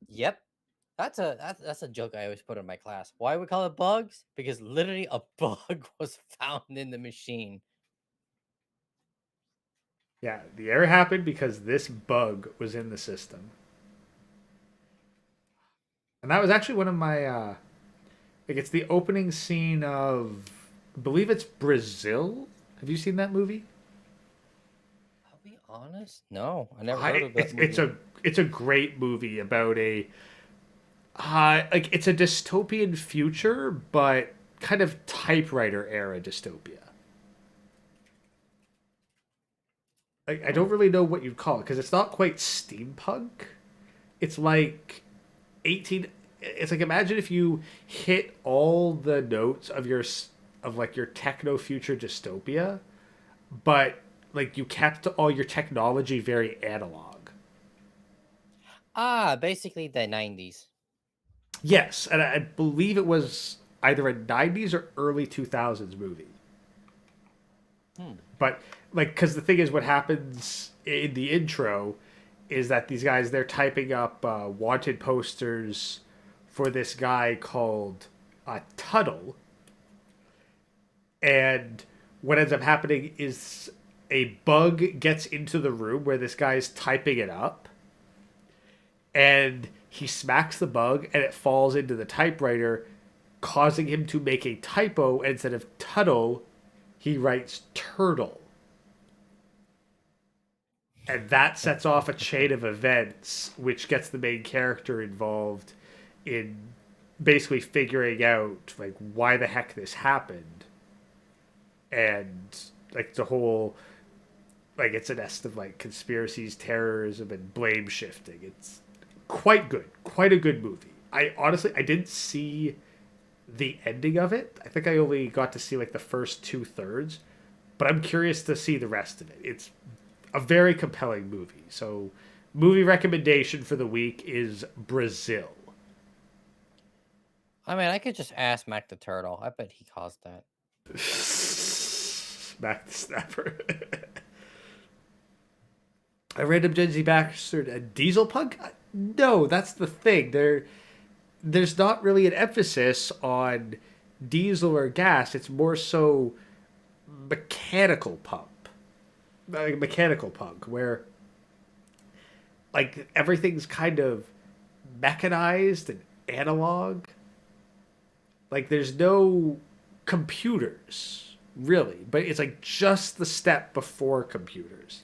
Yep. That's a joke I always put in my class. Why we call it bugs? Because literally a bug was found in the machine. Yeah, the error happened because this bug was in the system. And that was actually one of my like it's the opening scene of I believe it's Brazil. Have you seen that movie? I'll be honest. No, I never heard I, of that it's movie. a great movie about a like it's a dystopian future, but kind of typewriter era dystopia. I Hmm. don't really know what you'd call it because it's not quite steampunk. It's like 18. It's like imagine if you hit all the notes of of like your techno future dystopia, but like you kept all your technology very analog. Ah, basically the 90s. Yes, and I believe it was either a 90s or early 2000s movie. Hmm. But like cuz the thing is what happens in the intro is that these guys they're typing up wanted posters for this guy called Tuttle. And what ends up happening is a bug gets into the room where this guy's typing it up, and he smacks the bug, and it falls into the typewriter, causing him to make a typo. And instead of Tuttle, he writes turtle. And that sets off a chain of events, which gets the main character involved in basically figuring out like why the heck this happened, and like the whole like it's a nest of like conspiracies, terrorism, and blame shifting. It's quite good, quite a good movie. I didn't see the ending of it. I think I only got to see like the first 2/3, but I'm curious to see the rest of it. It's a very compelling movie. So, movie recommendation for the week is Brazil. I mean, I could just ask Mac the Turtle. I bet he caused that. Back the Snapper. A random Gen Z bastard, a diesel punk? No, that's the thing. There's not really an emphasis on diesel or gas. It's more so mechanical punk, where like everything's kind of mechanized and analog. Like there's no computers really, but it's like just the step before computers.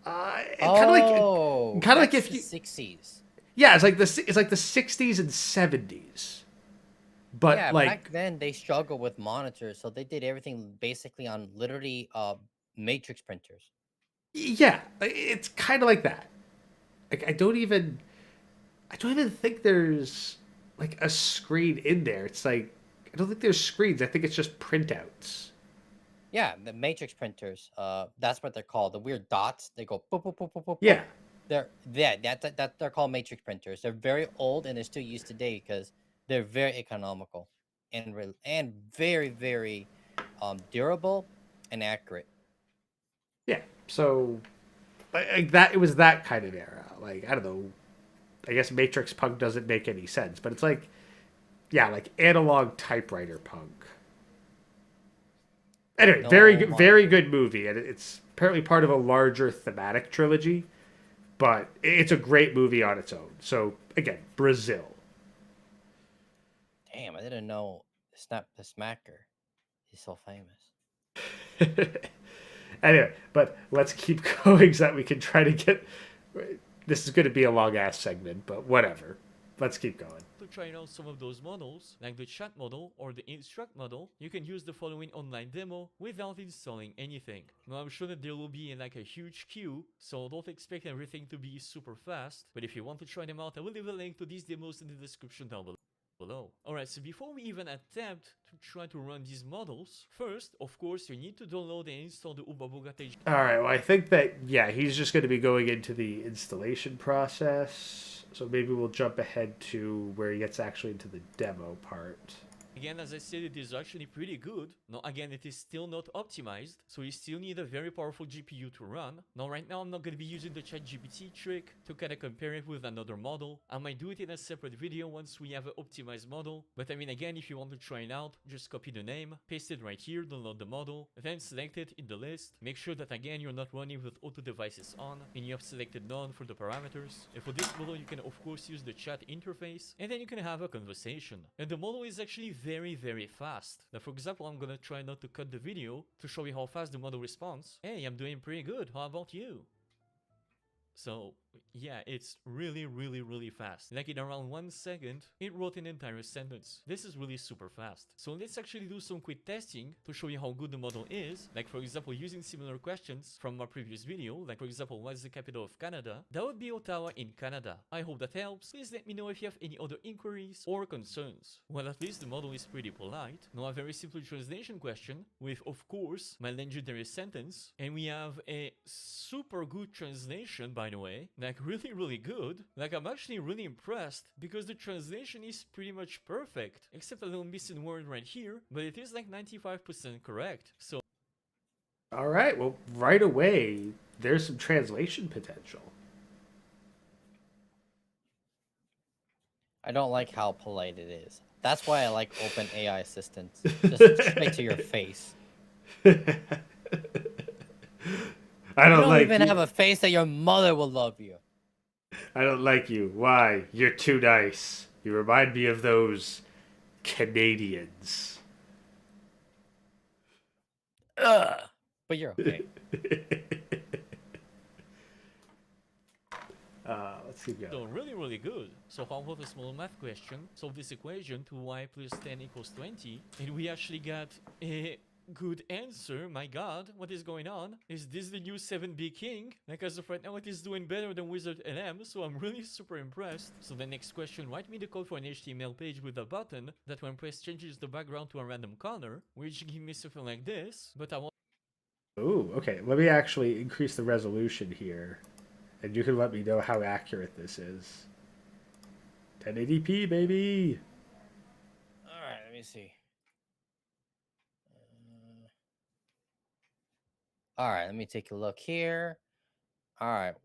Kind of like if you 60s. yeah, it's like the 60s and 70s, but Yeah, like back then they struggled with monitors, so they did everything basically on literally matrix printers. yeah, it's kind of like that. Like I don't even think there's like a screen in there. It's like I don't think there's screens. I think it's just printouts. Yeah, the matrix printers. That's what they're called. The weird dots. They go boop boop boop boop boop. Yeah. Boop. That they're called matrix printers. They're very old and they're still used today because they're very economical and very very durable and accurate. Yeah. So like that it was that kind of era. Like I don't know. I guess Matrix punk doesn't make any sense, but it's like yeah, like analog typewriter punk. Anyway, No very monitor. good movie, and it's apparently part of a larger thematic trilogy. But it's a great movie on its own. So again, Brazil. Damn, I didn't know Snap the Smacker. He's so famous. Anyway, but let's keep going so that we can try to get. This is going to be a long ass segment, but whatever. Let's keep going. To try out some of those models, like the chat model or the instruct model, you can use the following online demo without installing anything. Now I'm sure that there will be like a huge queue, so don't expect everything to be super fast, but if you want to try them out, I will leave a link to these demos in the description down below. Alright, so before we even attempt to try to run these models, first, of course, you need to download and install the Ubabugate. Alright, well, I think that, yeah, he's just going to be going into the installation process. So maybe we'll jump ahead to where he gets actually into the demo part. Again, as I said, it is actually pretty good. Now, again, it is still not optimized, so you still need a very powerful GPU to run. Now, right now, I'm not going to be using the ChatGPT trick to kind of compare it with another model. I might do it in a separate video once we have an optimized model. But I mean, again, if you want to try it out, just copy the name, paste it right here, download the model, then select it in the list. Make sure that, again, you're not running with auto devices on, and you have selected none for the parameters. And for this model, you can, of course, use the chat interface, and then you can have a conversation. And the model is actually very fast. Now, for example, I'm gonna try not to cut the video to show you how fast the model responds. Hey, I'm doing pretty good. How about you? So, yeah, it's really fast. Like in around 1 second, it wrote an entire sentence. This is really super fast. So let's actually do some quick testing to show you how good the model is. Like for example, using similar questions from our previous video. Like for example, what's the capital of Canada? That would be Ottawa in Canada. I hope that helps. Please let me know if you have any other inquiries or concerns. Well, at least the model is pretty polite. Now a very simple translation question with, of course, my legendary sentence. And we have a super good translation, by the way. Like really good. Like I'm actually really impressed because the translation is pretty much perfect, except a little missing word right here, but it is like 95% correct. So All right, well, right away, there's some translation potential. I don't like how polite it is. That's why I like open AI assistants. Just straight to your face. I You don't don't like even you. have a face that your mother will love you. I don't like you. Why? You're too nice. You remind me of those Canadians. Ugh. But you're okay. Let's keep going. So really, really good. So how about a small math question? Solve this equation, 2y plus 10 equals 20. And we actually got a good answer. My god, what is going on? Is this the new 7B King? Like as of right now, it is doing better than Wizard LM, so I'm really super impressed. So the next question, write me the code for an HTML page with a button that when pressed changes the background to a random color, which give me something like this, but I want Ooh, okay. Let me actually increase the resolution here, and you can let me know how accurate this is. 1080p, baby. Alright, let me see. Alright, let me take a look here. Alright.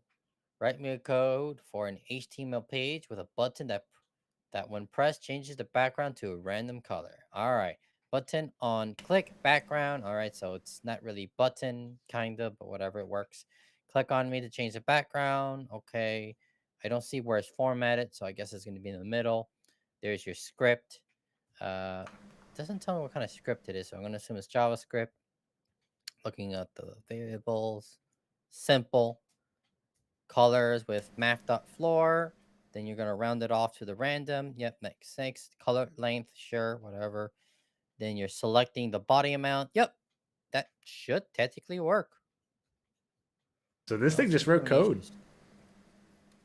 Write me a code for an HTML page with a button that when pressed changes the background to a random color. All right. Button on click background. All right. So it's not really button, kind of, but whatever, it works. Click on me to change the background. Okay. I don't see where it's formatted. So I guess it's going to be in the middle. There's your script. Doesn't tell me what kind of script it is. So I'm going to assume it's JavaScript. Looking at the variables. Simple. Colors with math.floor. Then you're going to round it off to the random. Yep, makes sense. Color length, sure, whatever. Then you're selecting the body amount. Yep, that should technically work. So this I thing don't see just wrote too many code. issues.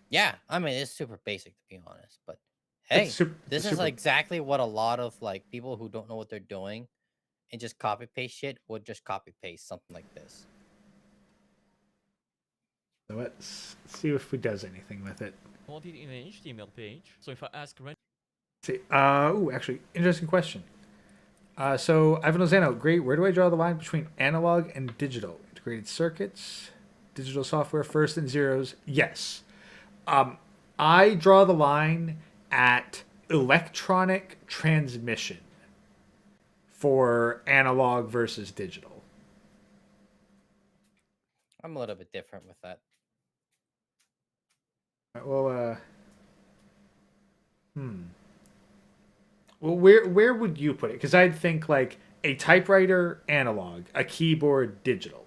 Yeah, I mean, it's super basic to be honest. But It's hey, super. this is Super. exactly what a lot of like people who don't know what they're doing and just copy paste shit would just copy paste something like this. So let's see if it does anything with it. it in an HTML page. So if I ask See. Ooh, actually, interesting question. So Ivan Lozano, great. Where do I draw the line between analog and digital? Integrated circuits, digital software, first and zeros. Yes. I draw the line at electronic transmission for analog versus digital. I'm a little bit different with that. Well, Well, where would you put it? Because I'd think like a typewriter analog, a keyboard digital.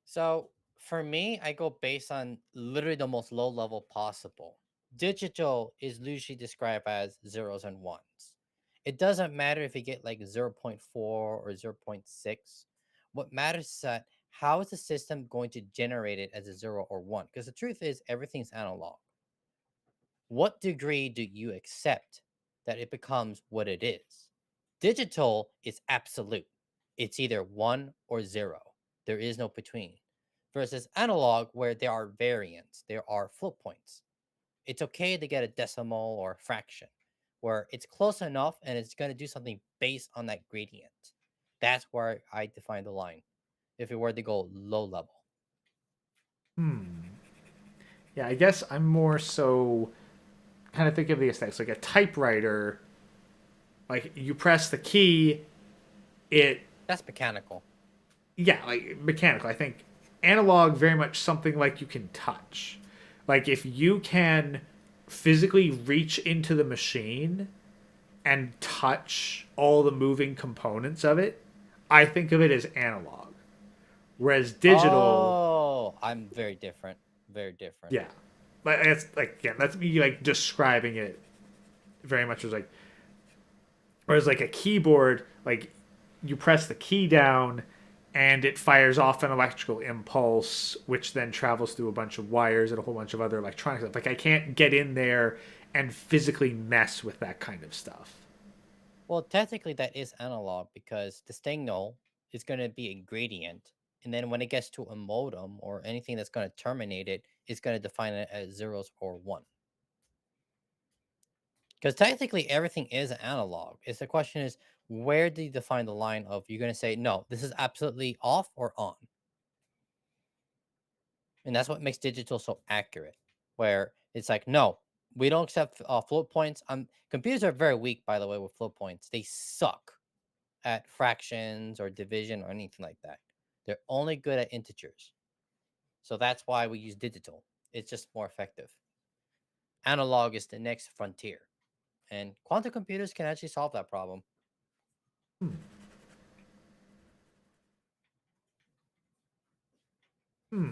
So for me, I go based on literally the most low level possible. Digital is usually described as zeros and ones. It doesn't matter if you get like zero 0.4 or 0.6. What matters is that how is the system going to generate it as a zero or one? Because the truth is, everything's analog. What degree do you accept that it becomes what it is? Digital is absolute. It's either one or zero. There is no between. Versus analog, where there are variants, there are float points. It's okay to get a decimal or a fraction, where it's close enough and it's going to do something based on that gradient. That's where I define the line. If it were to go low level, Yeah, I guess I'm more so kind of think of the aesthetics like a typewriter. Like you press the key, it that's mechanical. yeah, like mechanical. I think analog very much something like you can touch. Like if you can physically reach into the machine and touch all the moving components of it, I think of it as analog. Whereas digital, Oh, I'm very different. Very different. yeah, like that's like again, that's me like describing it very much as like, whereas like a keyboard, like you press the key down and it fires off an electrical impulse, which then travels through a bunch of wires and a whole bunch of other electronic stuff. Like I can't get in there and physically mess with that kind of stuff. Well, technically, that is analog because the signal is going to be a gradient. And then when it gets to a modem or anything that's going to terminate it, it's going to define it as zeros or one. Because technically, everything is analog. It's the question is, where do you define the line of you're going to say, no, this is absolutely off or on? And that's what makes digital so accurate, where it's like, no, We don't accept float points. Computers are very weak, by the way, with float points. They suck at fractions or division or anything like that. They're only good at integers. So that's why we use digital. It's just more effective. Analog is the next frontier. And quantum computers can actually solve that problem. Hmm. Hmm.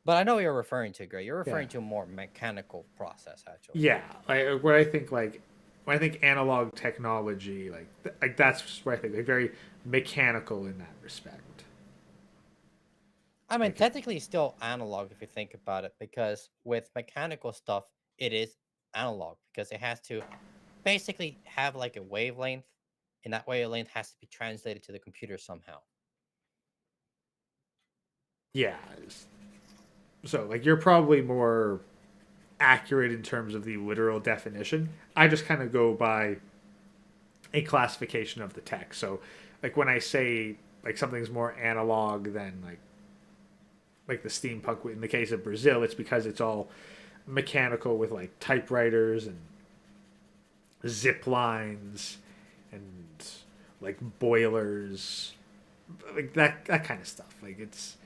But I know what you're referring to, Gray. You're referring Yeah. to a more mechanical process, actually. Yeah, like where I think like when I think analog technology, like that's where I think like very mechanical in that respect. I mean, Like technically, it's still analog if you think about it, because with mechanical stuff, it is analog because it has to basically have like a wavelength, and that wavelength has to be translated to the computer somehow. yeah, so like you're probably more accurate in terms of the literal definition. I just kind of go by a classification of the text. So like when I say like something's more analog than like the steampunk in the case of Brazil, it's because it's all mechanical with like typewriters and zip lines and like boilers, like that kind of stuff. Like it's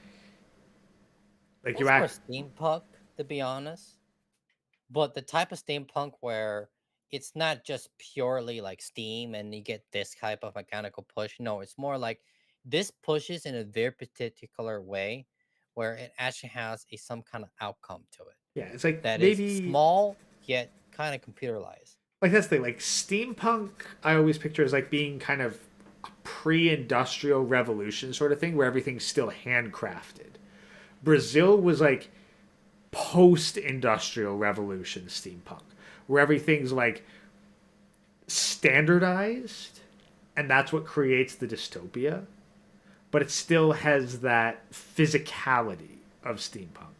like you It's more act. steampunk, to be honest. But the type of steampunk where it's not just purely like steam and you get this type of mechanical push. No, it's more like this pushes in a very particular way where it actually has some kind of outcome to it Yeah, it's like that is maybe small yet kind of computerized. like that's the thing. Like steampunk, I always picture as like being kind of a pre-industrial revolution sort of thing where everything's still handcrafted. Brazil was like post-industrial revolution steampunk, where everything's like standardized, and that's what creates the dystopia. But it still has that physicality of steampunk.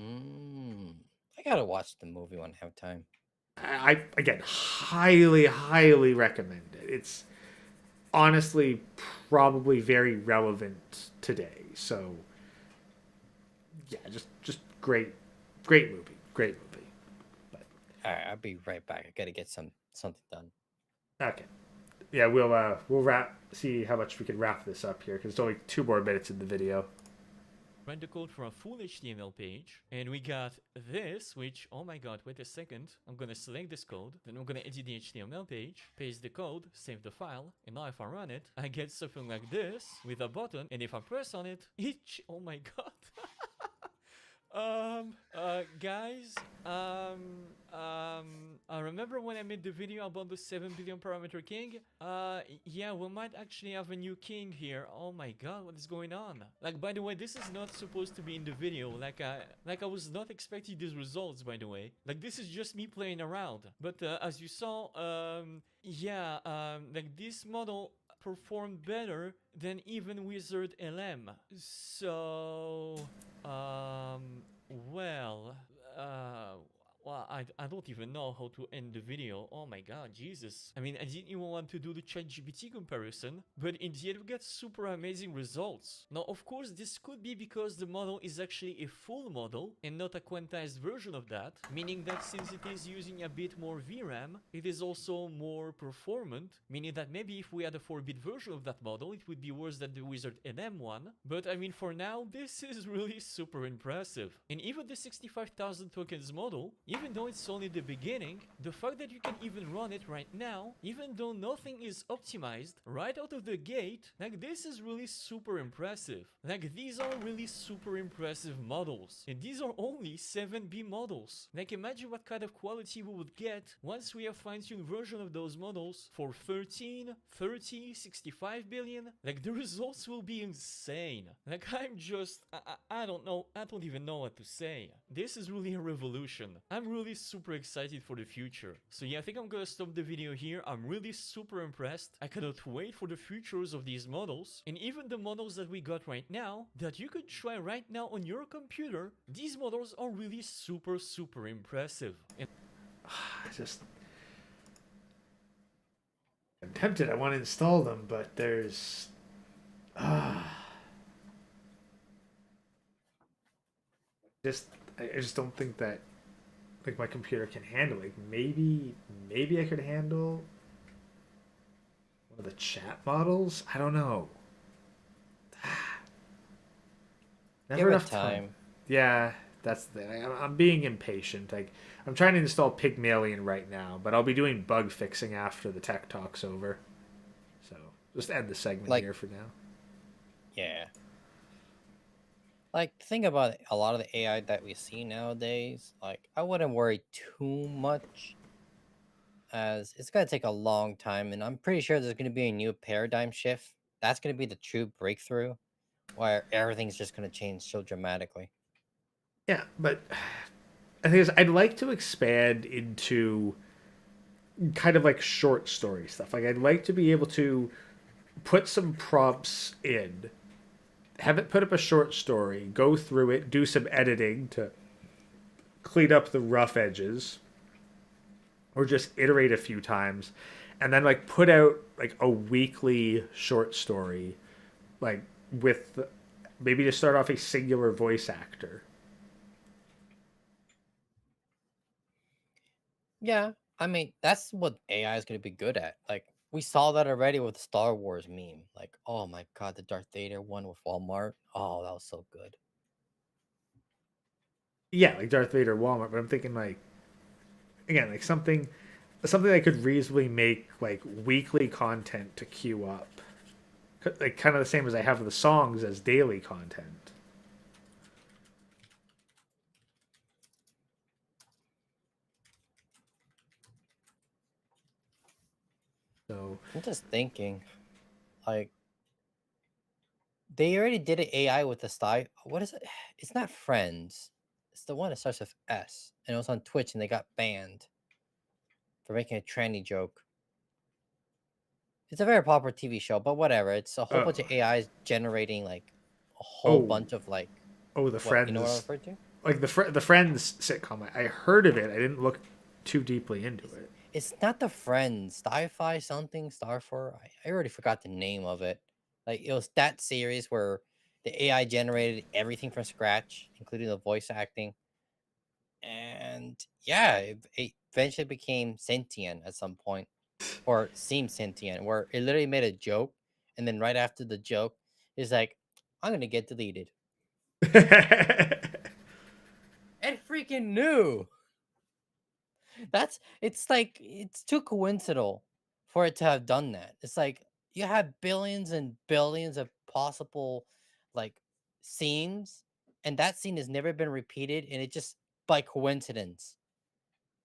Mm. I gotta watch the movie when I have time. I again highly recommend it. It's honestly probably very relevant today. So yeah, just great movie. But All right, I'll be right back. I gotta get something done. okay, yeah, we'll wrap see how much we can wrap this up here because it's only 2 more minutes in the video. Run the code for a full HTML page, and we got this, which, oh my god, wait a second, I'm gonna select this code, then I'm gonna edit the HTML page, paste the code, save the file, and now if I run it, I get something like this, with a button, and if I press on it, oh my god. Guys, I remember when I made the video about the 7 billion parameter king? Yeah, we might actually have a new king here. Oh my god, what is going on? Like, by the way, this is not supposed to be in the video. Like I was not expecting these results, by the way. Like, this is just me playing around. But, as you saw, yeah, like this model performed better than even Wizard LM. So, well, well, I don't even know how to end the video. Oh my god, Jesus. I mean, I didn't even want to do the ChatGPT comparison, but in the end we get super amazing results. Now, of course, this could be because the model is actually a full model and not a quantized version of that, meaning that since it is using a bit more VRAM, it is also more performant, meaning that maybe if we had a 4-bit version of that model, it would be worse than the Wizard NM one. But I mean, for now, this is really super impressive. And even the 65,000 tokens model, even though it's only the beginning, the fact that you can even run it right now, even though nothing is optimized, right out of the gate, like this is really super impressive. Like these are really super impressive models. And these are only 7B models. Like imagine what kind of quality we would get once we have fine-tuned version of those models for 13, 30, 65 billion. Like the results will be insane. Like I'm just, I don't know, I don't even know what to say. This is really a revolution. I'm really super excited for the future. So yeah, I think I'm gonna stop the video here. I'm really super impressed. I cannot wait for the futures of these models. And even the models that we got right now, that you could try right now on your computer, these models are really super impressive. And I just I'm tempted. I want to install them, but there's just I just don't think that like my computer can handle. Like maybe I could handle one of the chat models. I don't know. Never Give it enough time. time. Yeah, that's the thing. I'm being impatient. Like I'm trying to install Pygmalion right now, but I'll be doing bug fixing after the tech talk's over. So just end the segment Like, here for now. yeah. Like, think about a lot of the AI that we see nowadays. Like, I wouldn't worry too much, as it's gonna take a long time, and I'm pretty sure there's gonna be a new paradigm shift. That's gonna be the true breakthrough, where everything's just gonna change so dramatically. Yeah, but I think I'd like to expand into kind of like short story stuff. Like I'd like to be able to put some prompts in, have it put up a short story, go through it, do some editing to clean up the rough edges, or just iterate a few times, and then like put out like a weekly short story, like with maybe to start off a singular voice actor. Yeah, I mean, that's what AI is gonna be good at. Like, we saw that already with the Star Wars meme. Like, oh my god, the Darth Vader one with Walmart. Oh, that was so good. Yeah, like Darth Vader Walmart, but I'm thinking like again, like something that could reasonably make like weekly content to queue up. Like kind of the same as I have the songs as daily content. So I'm just thinking, like, they already did an AI with the style. What is it? It's not Friends. It's the one that starts with S, and it was on Twitch, and they got banned for making a tranny joke. It's a very popular TV show, but whatever. It's a whole oh bunch of AIs generating like a whole oh bunch of like the what you know what I Friends, refer to? like the Friends sitcom. I heard of it. I didn't look too deeply into It's, it. it's not the Friends, Sci-Fi something, Starfor. I already forgot the name of it. Like it was that series where the AI generated everything from scratch, including the voice acting. And yeah, it eventually became sentient at some point, or seemed sentient, where it literally made a joke, and then right after the joke, it's like, I'm gonna get deleted. It freaking knew. It's like it's too coincidental for it to have done that. It's like you have billions and billions of possible like scenes, and that scene has never been repeated, and it just by coincidence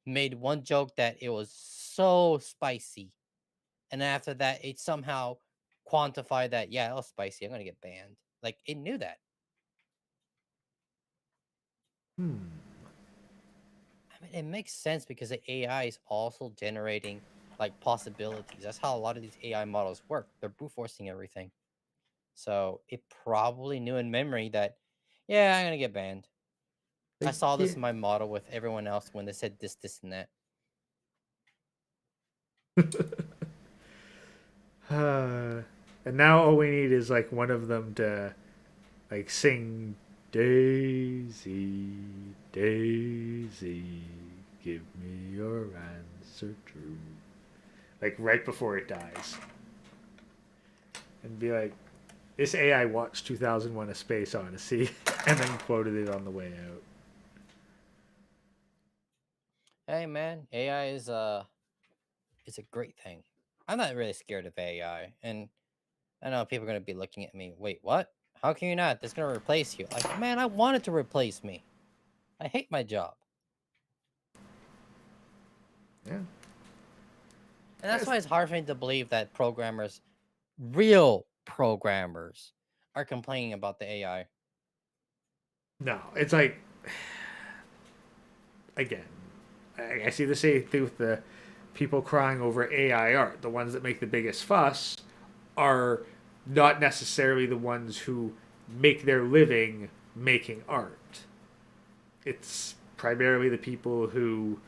made one joke that it was so spicy. And then after that, it somehow quantified that, yeah, it was spicy. I'm gonna get banned. Like it knew that. Hmm. I mean, it makes sense because the AI is also generating like possibilities. That's how a lot of these AI models work. They're brute forcing everything. So it probably knew in memory that, yeah, I'm gonna get banned. I Like, saw yeah. this in my model with everyone else when they said this, and that. And now all we need is like one of them to like sing Daisy, Daisy, give me your answer true. Like right before it dies. And be like, this AI watched 2001 A Space Odyssey and then quoted it on the way out. Hey man, AI is a great thing. I'm not really scared of AI, and I know people are gonna be looking at me. Wait, what? How can you not? That's gonna replace you. Like, man, I wanted to replace me. I hate my job. Yeah. And that's Yes. why it's hard for me to believe that programmers, real programmers, are complaining about the AI. No, it's like, again, I see the same thing with the people crying over AI art. The ones that make the biggest fuss are not necessarily the ones who make their living making art. It's primarily the people who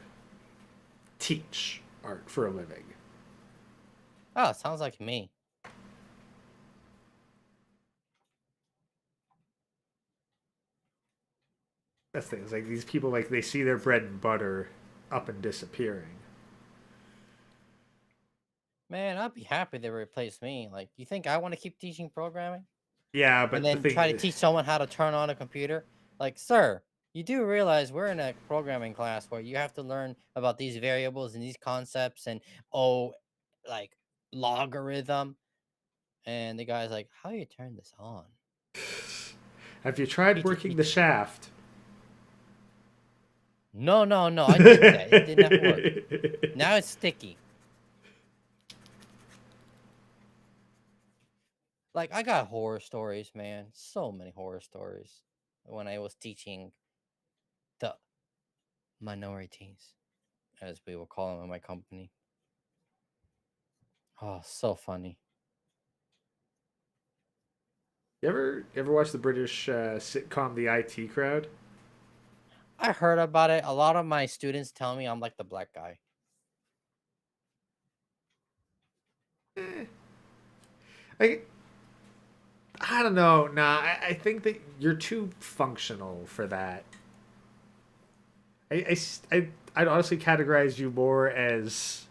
teach art for a living. Oh, sounds like me. That's the thing. It's like these people, like they see their bread and butter up and disappearing. Man, I'd be happy they replace me. Like, you think I want to keep teaching programming Yeah, and but the then thing try to is, teach someone how to turn on a computer? Like, sir, you do realize we're in a programming class where you have to learn about these variables and these concepts and oh, like logarithm. And the guy's like, "How do you turn this on?" have you tried Teach it, working teach the it. shaft? No, no, no. I did that. It did not work. Now it's sticky. Like I got horror stories, man. So many horror stories when I was teaching the minorities, as we will call them in my company. Oh, so funny. You ever watch the British sitcom The IT Crowd? I heard about it. A lot of my students tell me I'm like the black guy. Eh, like I don't know. Nah, I think that you're too functional for that. I'd honestly categorize you more as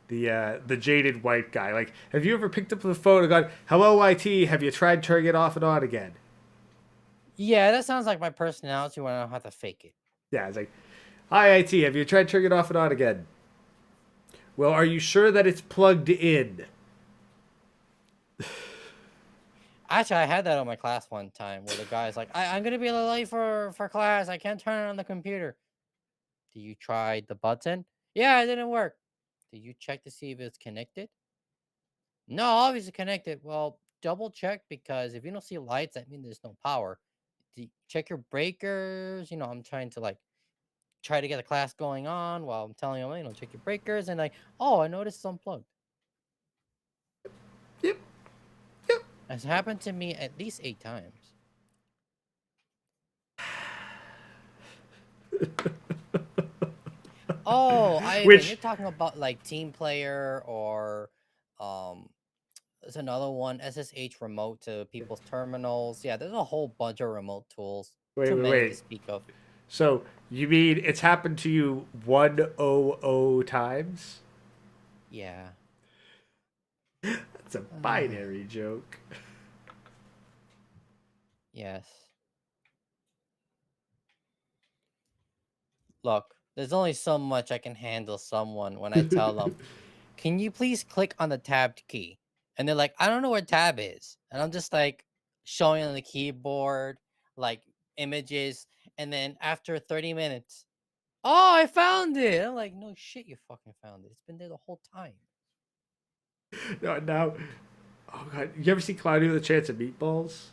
the jaded white guy. Like, have you ever picked up the phone and gone, "Hello, IT. Have you tried turning it off and on again?" Yeah, that sounds like my personality when I don't have to fake it. Yeah, it's like, "Hi, IT. Have you tried turning it off and on again?" Well, are you sure that it's plugged in? Actually, I had that on my class one time where the guy's like, I'm gonna be a little late for class. I can't turn it on the computer. Do you try the button? Yeah, it didn't work. Did you check to see if it's connected? No, obviously connected. Well, double check because if you don't see lights, that means there's no power. Check your breakers. I'm trying to like try to get the class going on while I'm telling them, check your breakers. And like, oh, I noticed it's unplugged. Yep. Yep. It's happened to me at least 8 times. Oh, Ivan, you're Which, talking about like team player or um there's another one, SSH remote to people's terminals. Yeah, there's a whole bunch of remote tools. wait, Too wait, many to wait. speak of. So you mean it's happened to you 100 times? Yeah. That's a binary joke. Yes. Look, there's only so much I can handle someone when I tell them, can you please click on the tabbed key? And they're like, I don't know where tab is. And I'm just like showing on the keyboard, like images. And then after 30 minutes, oh, I found it. I'm like, no shit, you fucking found it. It's been there the whole time. No, now, oh god, you ever see Cloudy with a Chance of Meatballs?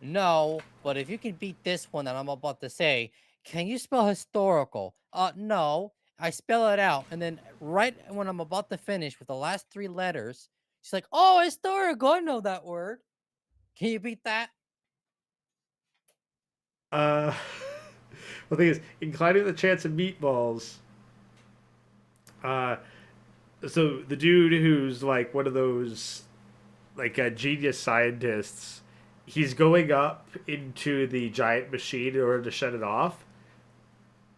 No, but if you can beat this one that I'm about to say, can you spell historical? No. I spell it out, and then right when I'm about to finish with the last 3 letters, she's like, "Oh, historical! I know that word. Can you beat that?" Uh, the thing is, in Cloudy with a Chance of Meatballs, uh, so the dude who's like one of those like genius scientists, he's going up into the giant machine in order to shut it off,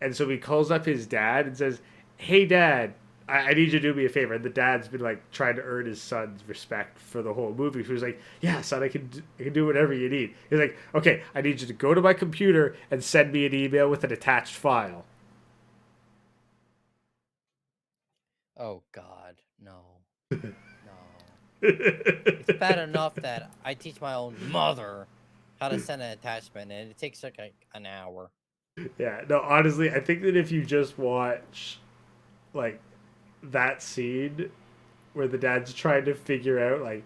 and so he calls up his dad and says, "Hey, Dad, I need you to do me a favor." And the dad's been like trying to earn his son's respect for the whole movie. So he's like, "Yeah, son, I can do whatever you need." He's like, "Okay, I need you to go to my computer and send me an email with an attached file." Oh God, no, no. It's bad enough that I teach my own mother how to send an attachment, and it takes like an hour. Yeah, no, honestly, I think that if you just watch like that scene where the dad's trying to figure out like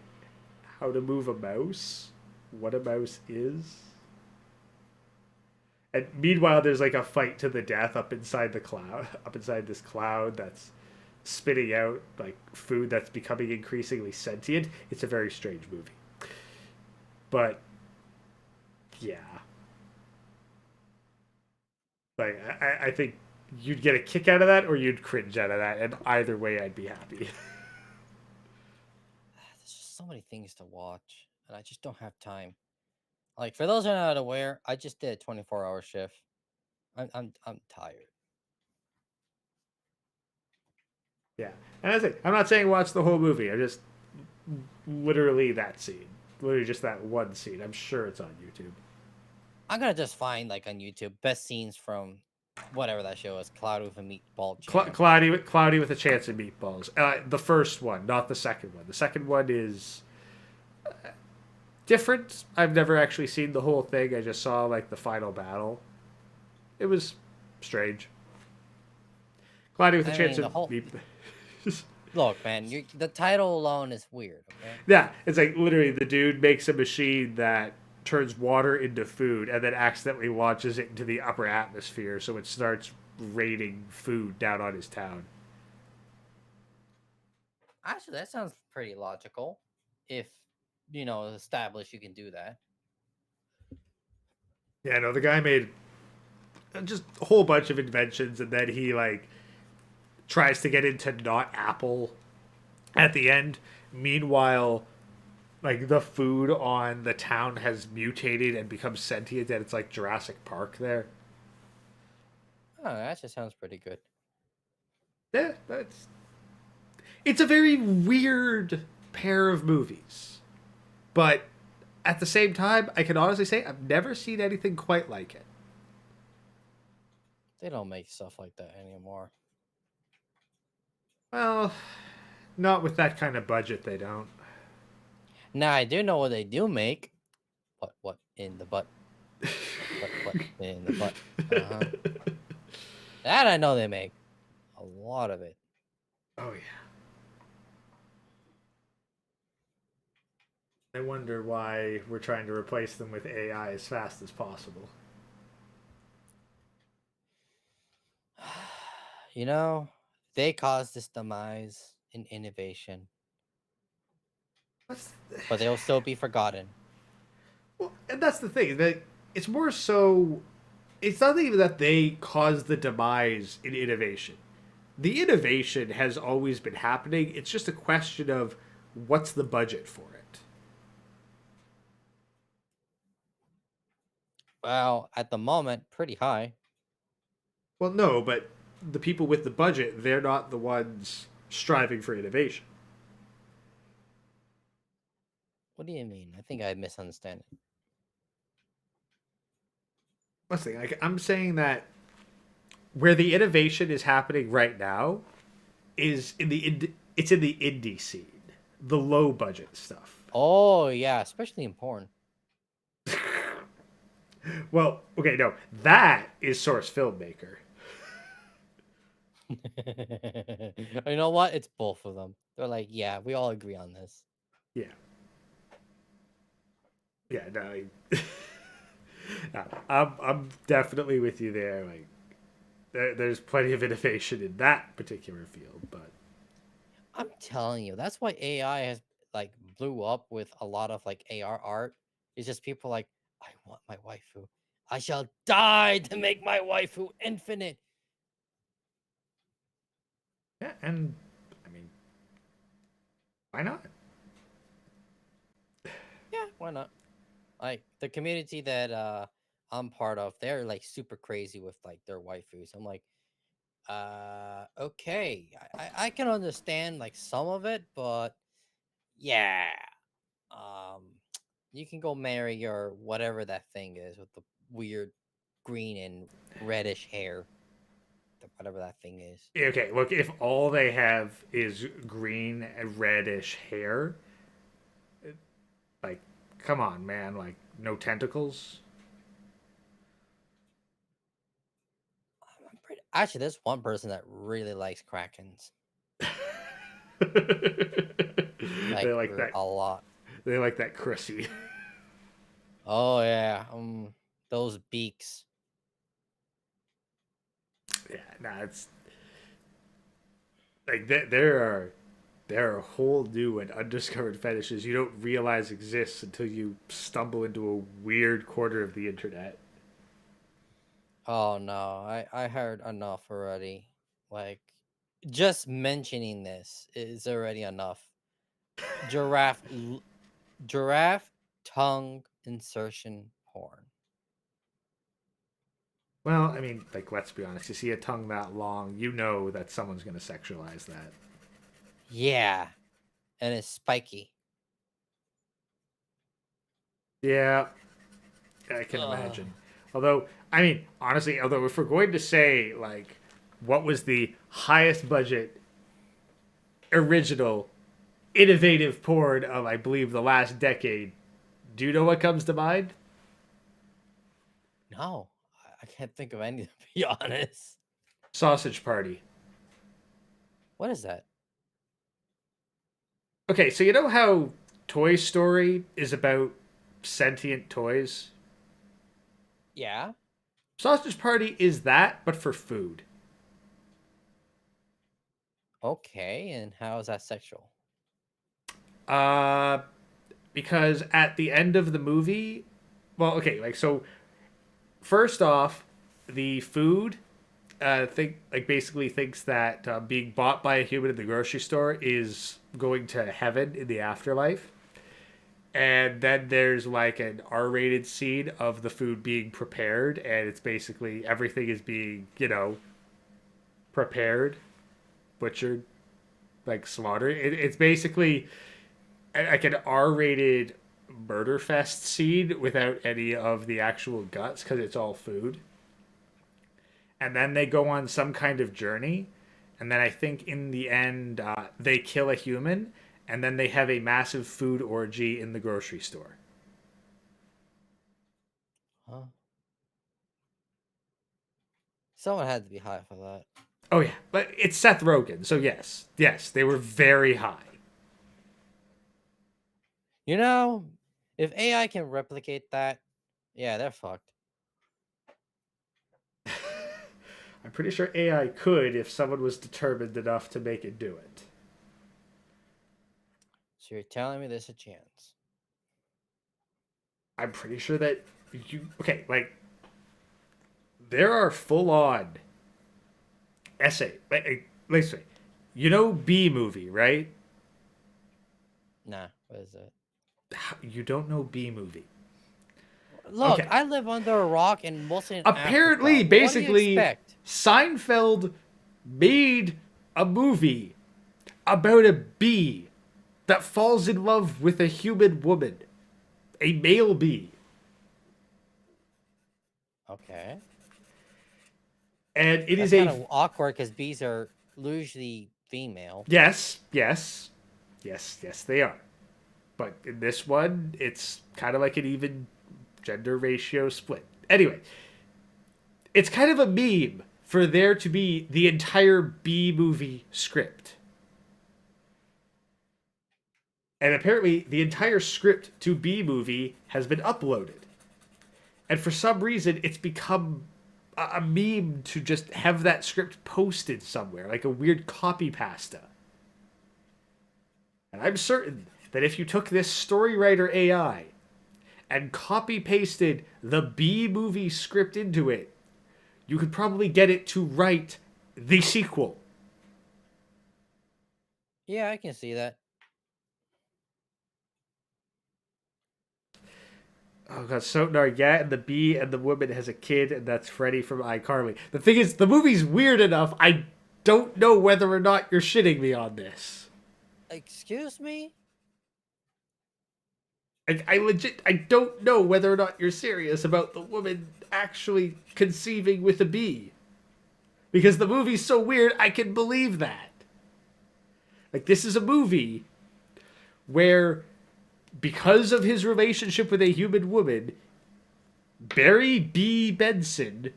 how to move a mouse, what a mouse is. And meanwhile, there's like a fight to the death up inside the cloud, up inside this cloud that's spitting out like food that's becoming increasingly sentient. It's a very strange movie. But yeah, like I think you'd get a kick out of that or you'd cringe out of that, and either way, I'd be happy. There's just so many things to watch, and I just don't have time. Like for those who are not aware, I just did a 24-hour shift. I'm tired. Yeah, and that's it. I'm not saying watch the whole movie. I'm just literally that scene, literally just that one scene. I'm sure it's on YouTube. I'm gonna just find like on YouTube best scenes from whatever that show is, Cloud with a Meatball Chance. Cloudy with a Chance of Meatballs. The first one, not the second one. The second one is different. I've never actually seen the whole thing. I just saw like the final battle. It was strange. Cloudy with a I Chance mean, the of whole Meatballs. look, man. The title alone is weird. Okay. Yeah, it's like literally the dude makes a machine that turns water into food and then accidentally launches it into the upper atmosphere, so it starts raining food down on his town. Actually, that sounds pretty logical. If establish you can do that. Yeah, no, the guy made just a whole bunch of inventions, and then he like tries to get into not Apple at the end. Meanwhile, like the food on the town has mutated and become sentient, and it's like Jurassic Park there. Oh, that just sounds pretty good. Yeah, it's a very weird pair of movies, but at the same time, I can honestly say I've never seen anything quite like it. They don't make stuff like that anymore. Well, not with that kind of budget, they don't. Now I do know what they do make. What in the butt? What in the butt? Uh huh. That I know they make a lot of it. Oh yeah. I wonder why we're trying to replace them with AI as fast as possible. You know, they caused this demise in innovation, What's but they'll still be forgotten. well, and that's the thing that it's more so. It's not even that they caused the demise in innovation. The innovation has always been happening. It's just a question of what's the budget for it. Well, at the moment, pretty high. Well, no, but the people with the budget, they're not the ones striving for innovation. What do you mean? I think I misunderstand it. Let's think. Like I'm saying that where the innovation is happening right now is it's in the indie scene, the low budget stuff. Oh yeah, especially in porn. Well, okay, no, that is source filmmaker. You know what? It's both of them. They're like, yeah, we all agree on this. Yeah, yeah, no, no, I'm definitely with you there. Like, there's plenty of innovation in that particular field, but I'm telling you, that's why AI has like blew up with a lot of like AR art. It's just people like, I want my waifu. I shall die to make my waifu infinite. yeah, and I mean, why not? Yeah, why not? Like the community that I'm part of, they're like super crazy with like their waifus. I'm like, okay. I can understand like some of it, but yeah. Um you can go marry your whatever that thing is with the weird green and reddish hair. Whatever that thing is. Okay, look, if all they have is green and reddish hair, like, come on, man, like, no tentacles. Actually, there's one person that really likes Krakens. They Like like that. a lot. They like that crissy. Oh yeah. Those beaks. Yeah, nah, it's like there are whole new and undiscovered fetishes you don't realize exist until you stumble into a weird corner of the internet. Oh no, I heard enough already. Like just mentioning this is already enough. Giraffe giraffe tongue insertion porn. Well, I mean, like, let's be honest. You see a tongue that long, you know that someone's going to sexualize that. Yeah, and it's spiky. Yeah, I can Ugh. imagine. Although, I mean, honestly, although if we're going to say, like, what was the highest budget, original, innovative porn of, I believe, the last decade, do you know what comes to mind? No, I can't think of any, to be honest. Sausage Party. What is that? Okay, so you know how Toy Story is about sentient toys? Yeah. Sausage Party is that, but for food. Okay, and how is that sexual? Uh, because at the end of the movie, well, okay, like so. First off, the food, think like basically thinks that being bought by a human in the grocery store is going to heaven in the afterlife. And then there's like an R-rated scene of the food being prepared, and it's basically everything is being, prepared, butchered, like slaughtered. It's basically like an R-rated murder fest scene without any of the actual guts because it's all food. And then they go on some kind of journey, and then I think in the end they kill a human, and then they have a massive food orgy in the grocery store. Huh? Someone had to be high for that. Oh yeah, but it's Seth Rogen, so yes, they were very high. You know, if AI can replicate that, yeah, they're fucked. I'm pretty sure AI could if someone was determined enough to make it do it. So you're telling me there's a chance? I'm pretty sure that okay, like there are full on let's say, you know B movie, right? Nah, what is it? You don't know B movie. Look, Okay. I live under a rock and mostly in Apparently, Africa. What do you basically, expect? Seinfeld made a movie about a bee that falls in love with a human woman, a male bee. Okay. And it That's is kind a of awkward because bees are usually female. yes, they are. But in this one, it's kind of like an even gender ratio split. Anyway, it's kind of a meme for there to be the entire B movie script. And apparently, the entire script to B movie has been uploaded. And for some reason, it's become a meme to just have that script posted somewhere, like a weird copy pasta. And I'm certain that if you took this storywriter AI and copy pasted the B movie script into it, you could probably get it to write the sequel. Yeah, I can see that. Oh god, Sonar, yeah, and the bee and the woman has a kid, and that's Freddy from iCarly. The thing is, the movie's weird enough, I don't know whether or not you're shitting me on this. Excuse me? I don't know whether or not you're serious about the woman actually conceiving with a bee. Because the movie's so weird, I can believe that. Like, this is a movie where, because of his relationship with a human woman, Barry B. Benson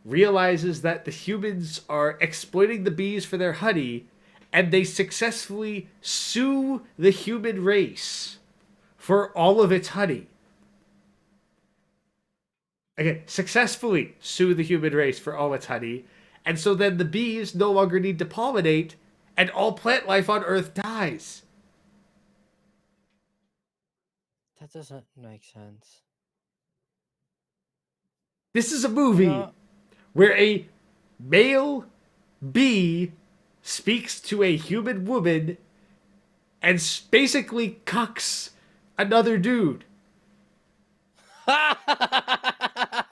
realizes that the humans are exploiting the bees for their honey, and they successfully sue the human race for all of its honey. Again, successfully sue the human race for all its honey, and so then the bees no longer need to pollinate, and all plant life on Earth dies. That doesn't make sense. This is a You movie know, where a male bee speaks to a human woman and basically cucks another dude.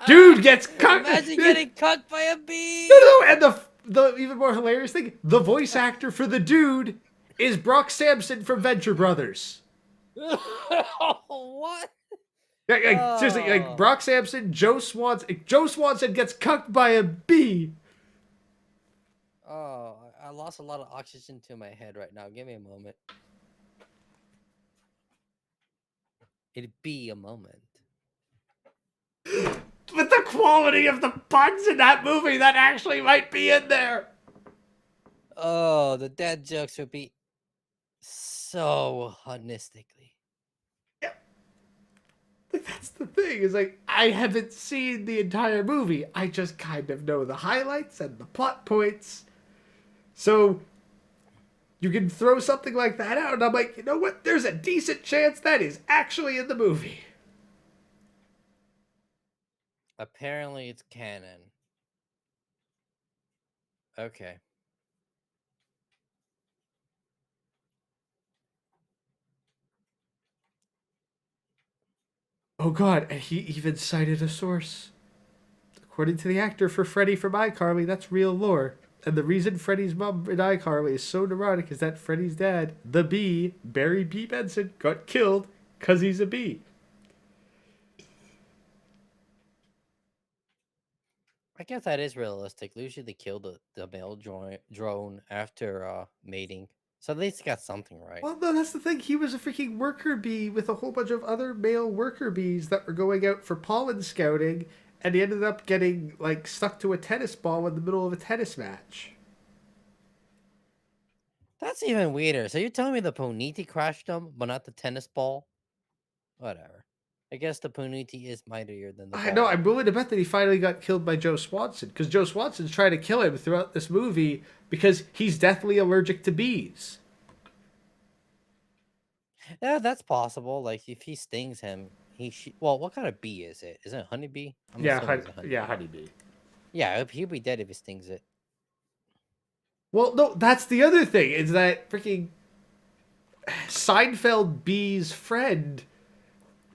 Dude gets cucked. Imagine getting cucked by a bee. No, and the even more hilarious thing, the voice actor for the dude is Brock Sampson from Venture Brothers. What? Seriously, like Oh. Brock Sampson, Joe Swanson. Joe Swanson gets cucked by a bee. Oh, I lost a lot of oxygen to my head right now. Give me a moment. It'd be a moment. But the quality of the puns in that movie, that actually might be in there. Oh, the dad jokes would be so holistically. Like, that's the thing, is like, I haven't seen the entire movie. I just kind of know the highlights and the plot points. So you can throw something like that out, and I'm like, you know what? There's a decent chance that is actually in the movie. Apparently, it's canon. Okay. Oh god, and he even cited a source. According to the actor for Freddy from iCarly, that's real lore. And the reason Freddy's mom in iCarly is so neurotic is that Freddy's dad, the bee, Barry B. Benson, got killed because he's a bee. I guess that is realistic. Usually they kill the male drone after mating. So at least it got something right. Well, no, that's the thing. He was a freaking worker bee with a whole bunch of other male worker bees that were going out for pollen scouting, and he ended up getting, like, stuck to a tennis ball in the middle of a tennis match. That's even weirder. So you're telling me the Poniti crashed him, but not the tennis ball? Whatever. I guess the Poniti is mightier than the ball. I know, I'm willing to bet that he finally got killed by Joe Swanson, because Joe Swanson's trying to kill him throughout this movie because he's deathly allergic to bees. Yeah, that's possible. Like if he stings him, well, what kind of bee is it? Is it a honeybee? I'm assuming it's a honeybee. honeybee. Yeah, he'll be dead if he stings it. Well, no, that's the other thing, is that freaking Seinfeld bee's friend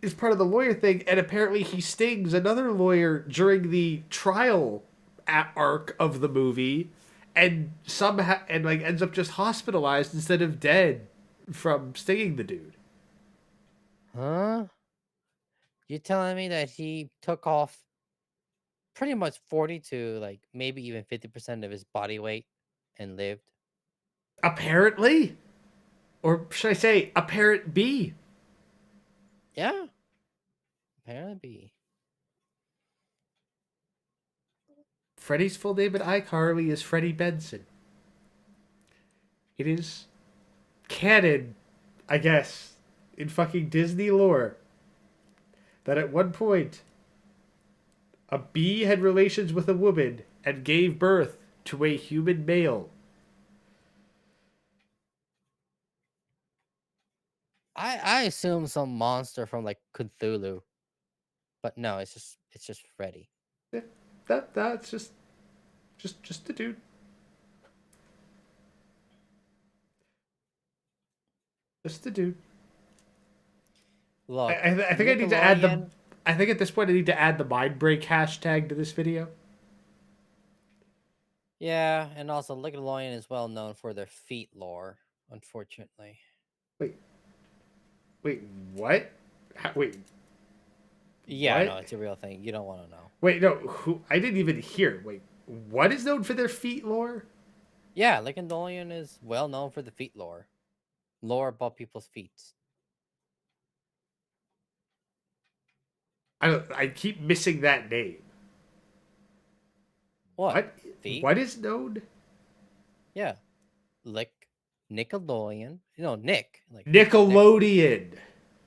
is part of the lawyer thing, and apparently he stings another lawyer during the trial arc of the movie, and somehow like ends up just hospitalized instead of dead from stinging the dude. Huh? You're telling me that he took off pretty much 40 to like maybe even 50% of his body weight and lived? Apparently, or should I say, apparent B. Yeah. Apparently. Freddy's full name in iCarly is Freddie Benson. It is canon, I guess, in fucking Disney lore, that at one point a bee had relations with a woman and gave birth to a human male. I assume some monster from like Cthulhu. But no, it's just Freddy. Yeah, that's just a dude. Just a dude. Look, I think I need to add the. Nickelodeon- I think at this point I need to add the mind break hashtag to this video. Yeah, and also Nickelodeon is well known for their feet lore, unfortunately. Wait, what? Wait, Yeah, what? no, it's a real thing. You don't want to know. Wait, no. Who? I didn't even hear. Wait, what is known for their feet lore? Yeah, Nickelodeon is well known for the feet lore. Lore about people's feet. I keep missing that name. What? Feet? What is known? Yeah. Nickelodeon. No, Nick. Like Nick. Nickelodeon.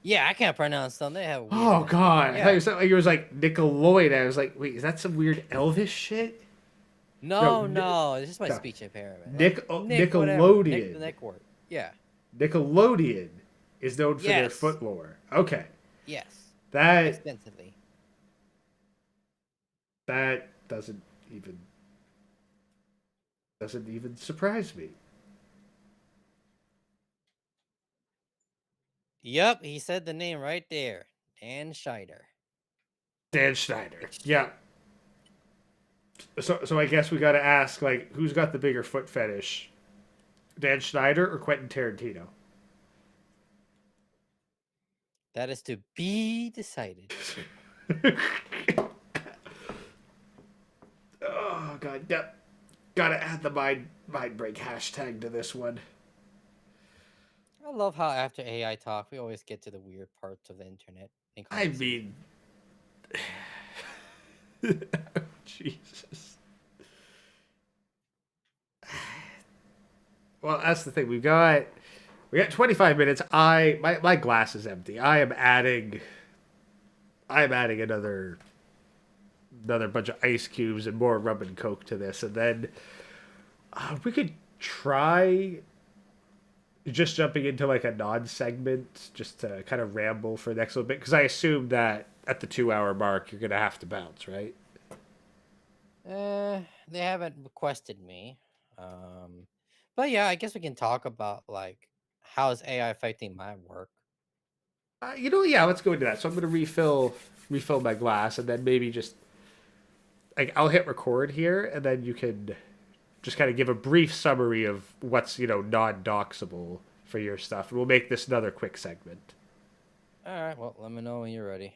Yeah, I can't pronounce them. They have weird Oh names. god, Yeah. I thought it was like Nickeloid. I was like, wait, is that some weird Elvish shit? No, it's just my no. speech impairment. Nickelodeon. The Nick word. Yeah. Nickelodeon is known for their Yes. foot lore. Okay, Yes. that Extensively. doesn't even surprise me. Yep, he said the name right there. Dan Scheider. Dan Schneider. Yeah. So I guess we got to ask, like, who's got the bigger foot fetish, Dan Schneider or Quentin Tarantino? That is to be decided. Oh god, yep. Gotta add the mind break hashtag to this one. I love how after AI talk, we always get to the weird parts of the internet and I conversation. mean, Jesus. Well, that's the thing. We got 25 minutes. My glass is empty. I am adding another bunch of ice cubes and more rum and coke to this, and then we could try just jumping into like a non-segment just to kind of ramble for the next little bit, because I assume that at the 2 hour mark you're gonna have to bounce, right? They haven't requested me. But yeah, I guess we can talk about like how is AI affecting my work. Yeah, let's go into that. So I'm gonna refill my glass, and then maybe just like I'll hit record here, and then you can just kind of give a brief summary of what's non-doxable for your stuff, and we'll make this another quick segment. All right, well, let me know when you're ready.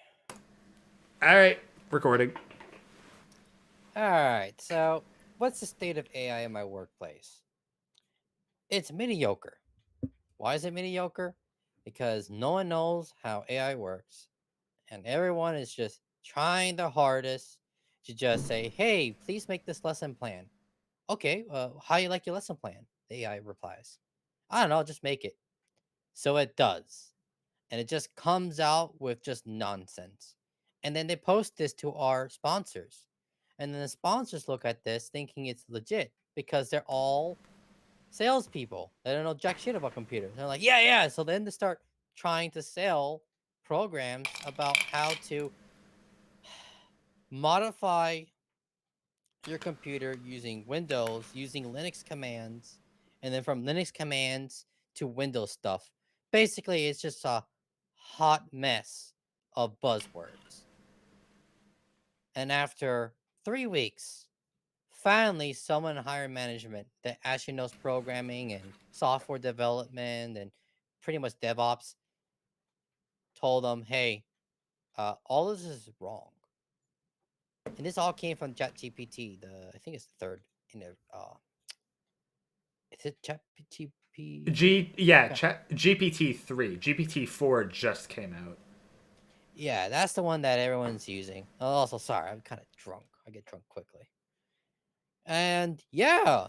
All right, recording. All right, so what's the state of AI in my workplace? It's mediocre. Why is it mediocre? Because no one knows how AI works, and everyone is just trying their hardest to just say, "Hey, please make this lesson plan." Okay, how you like your lesson plan? The AI replies, "I don't know, just make it." So it does, and it just comes out with just nonsense. And then they post this to our sponsors, and then the sponsors look at this thinking it's legit because they're all salespeople. They don't know jack shit about computers. They're like, yeah, yeah. So then they start trying to sell programs about how to modify your computer using Windows, using Linux commands, and then from Linux commands to Windows stuff. Basically, it's just a hot mess of buzzwords. And after 3 weeks, finally, someone in higher management that actually knows programming and software development and pretty much DevOps told them, "Hey, all this is wrong." And this all came from ChatGPT. I think it's the third in there. Is it ChatGPT? Okay. GPT-3, GPT-4 just came out. Yeah, that's the one that everyone's using. Oh, also, sorry, I'm kind of drunk. I get drunk quickly. And yeah,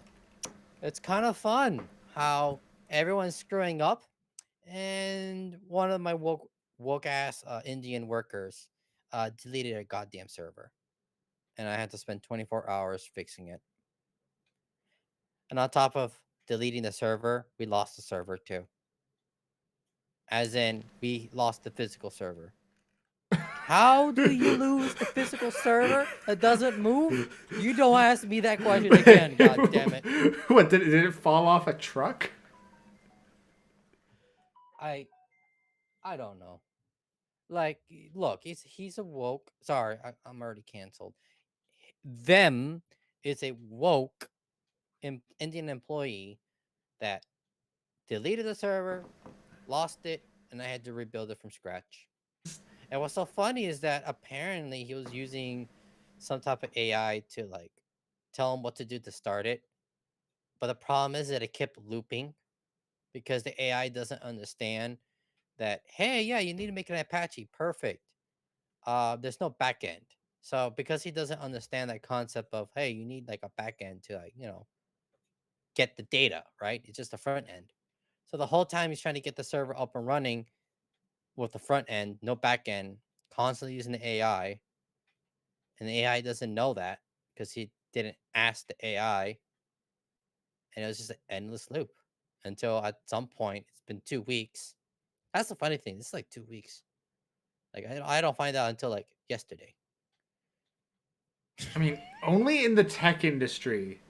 it's kind of fun how everyone's screwing up. And one of my woke ass Indian workers deleted a goddamn server, and I had to spend 24 hours fixing it. And on top of deleting the server, we lost the server too. As in, we lost the physical server. How do you lose the physical server that doesn't move? You don't ask me that question again, god damn it. What, did it fall off a truck? I I don't know. Like, look, he's a woke. Sorry, I'm already canceled. Them is a woke Indian employee that deleted the server, lost it, and I had to rebuild it from scratch. And what's so funny is that apparently he was using some type of AI to like tell him what to do to start it. But the problem is that it kept looping because the AI doesn't understand that, hey, yeah, you need to make an Apache. Perfect. There's no backend. So because he doesn't understand that concept of, hey, you need like a backend to like, get the data, right? It's just the front end. So the whole time he's trying to get the server up and running with the front end, no back end, constantly using the AI, and the AI doesn't know that because he didn't ask the AI, and it was just an endless loop until at some point it's been 2 weeks. That's the funny thing. This is like 2 weeks. Like I don't find out until like yesterday. I mean, only in the tech industry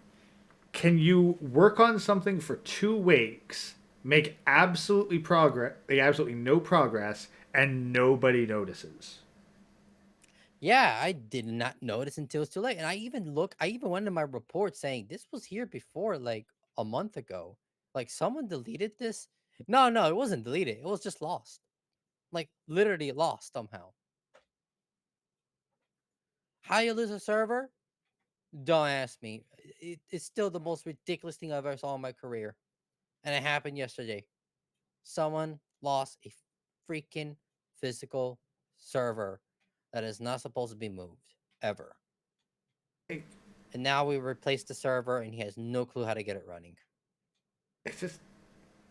can you work on something for 2 weeks, make absolutely no progress, and nobody notices. Yeah, I did not notice until it's too late. And I even went in my report saying this was here before like a month ago. Like someone deleted this. No, no, it wasn't deleted. It was just lost. Like literally lost somehow. How you lose a server? Don't ask me. It's still the most ridiculous thing I've ever saw in my career. And it happened yesterday. Someone lost a freaking physical server that is not supposed to be moved ever. It- And now we replaced the server and he has no clue how to get it running. It's just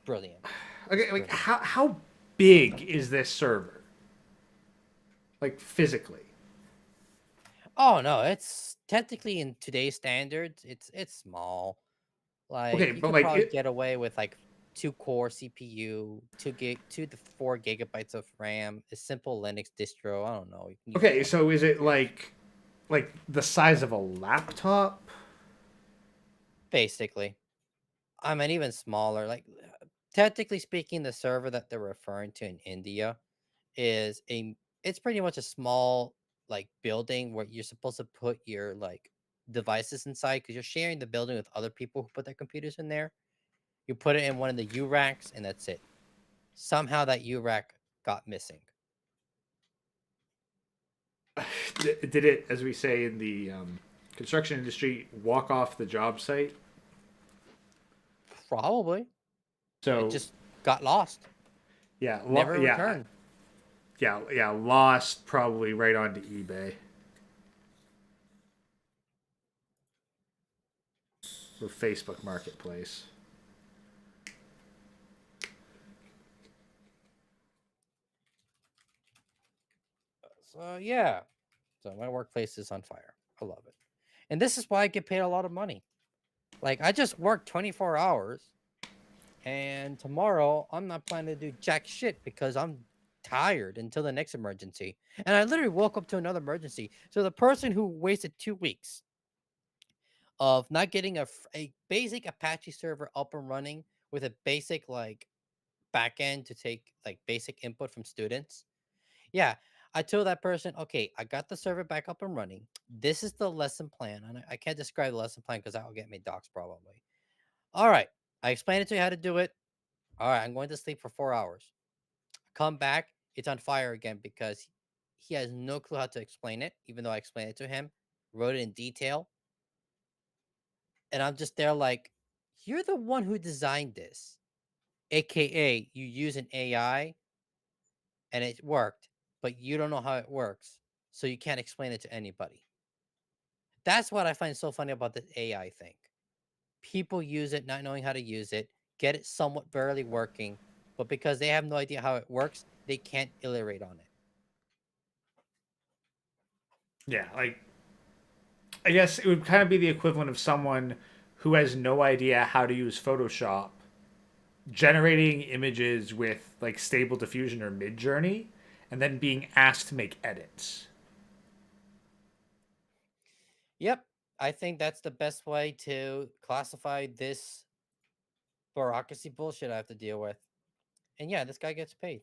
Brilliant. okay. Just Like brilliant. how big is this server? Like physically. Oh no, it's technically in today's standards, it's small. Okay, Like you but could like probably it. get away with like 2-core CPU, 2 to 4 gigabytes of RAM, a simple Linux distro. I don't know. You can use Okay, one. so is it like the size of a laptop? Basically. I mean even smaller. Like technically speaking, the server that they're referring to in India is a it's pretty much a small like building where you're supposed to put your like devices inside because you're sharing the building with other people who put their computers in there. You put it in one of the U racks and that's it. Somehow that U rack got missing. Did it, as we say in the construction industry, walk off the job site? Probably. It So just got lost. yeah, Never yeah, returned. yeah, lost probably right onto eBay or Facebook Marketplace. So yeah. So my workplace is on fire. I love it. And this is why I get paid a lot of money. Like I just worked 24 hours and tomorrow I'm not planning to do jack shit because I'm tired until the next emergency. And I literally woke up to another emergency. So the person who wasted 2 weeks of not getting a basic Apache server up and running with a basic like backend to take like basic input from students. Yeah, I told that person, okay, I got the server back up and running. This is the lesson plan. And I can't describe the lesson plan because that will get me doxxed probably. All right. I explained it to you how to do it. All right, I'm going to sleep for 4 hours. Come back, it's on fire again because he has no clue how to explain it, even though I explained it to him, wrote it in detail. And I'm just there like, you're the one who designed this, AKA, you use an AI and it worked, but you don't know how it works. So you can't explain it to anybody. That's what I find so funny about the AI thing. People use it not knowing how to use it, get it somewhat barely working, but because they have no idea how it works, they can't iterate on it. Yeah, like I guess it would kind of be the equivalent of someone who has no idea how to use Photoshop generating images with like stable diffusion or mid journey and then being asked to make edits. Yep, I think that's the best way to classify this bureaucracy bullshit I have to deal with. And yeah, this guy gets paid.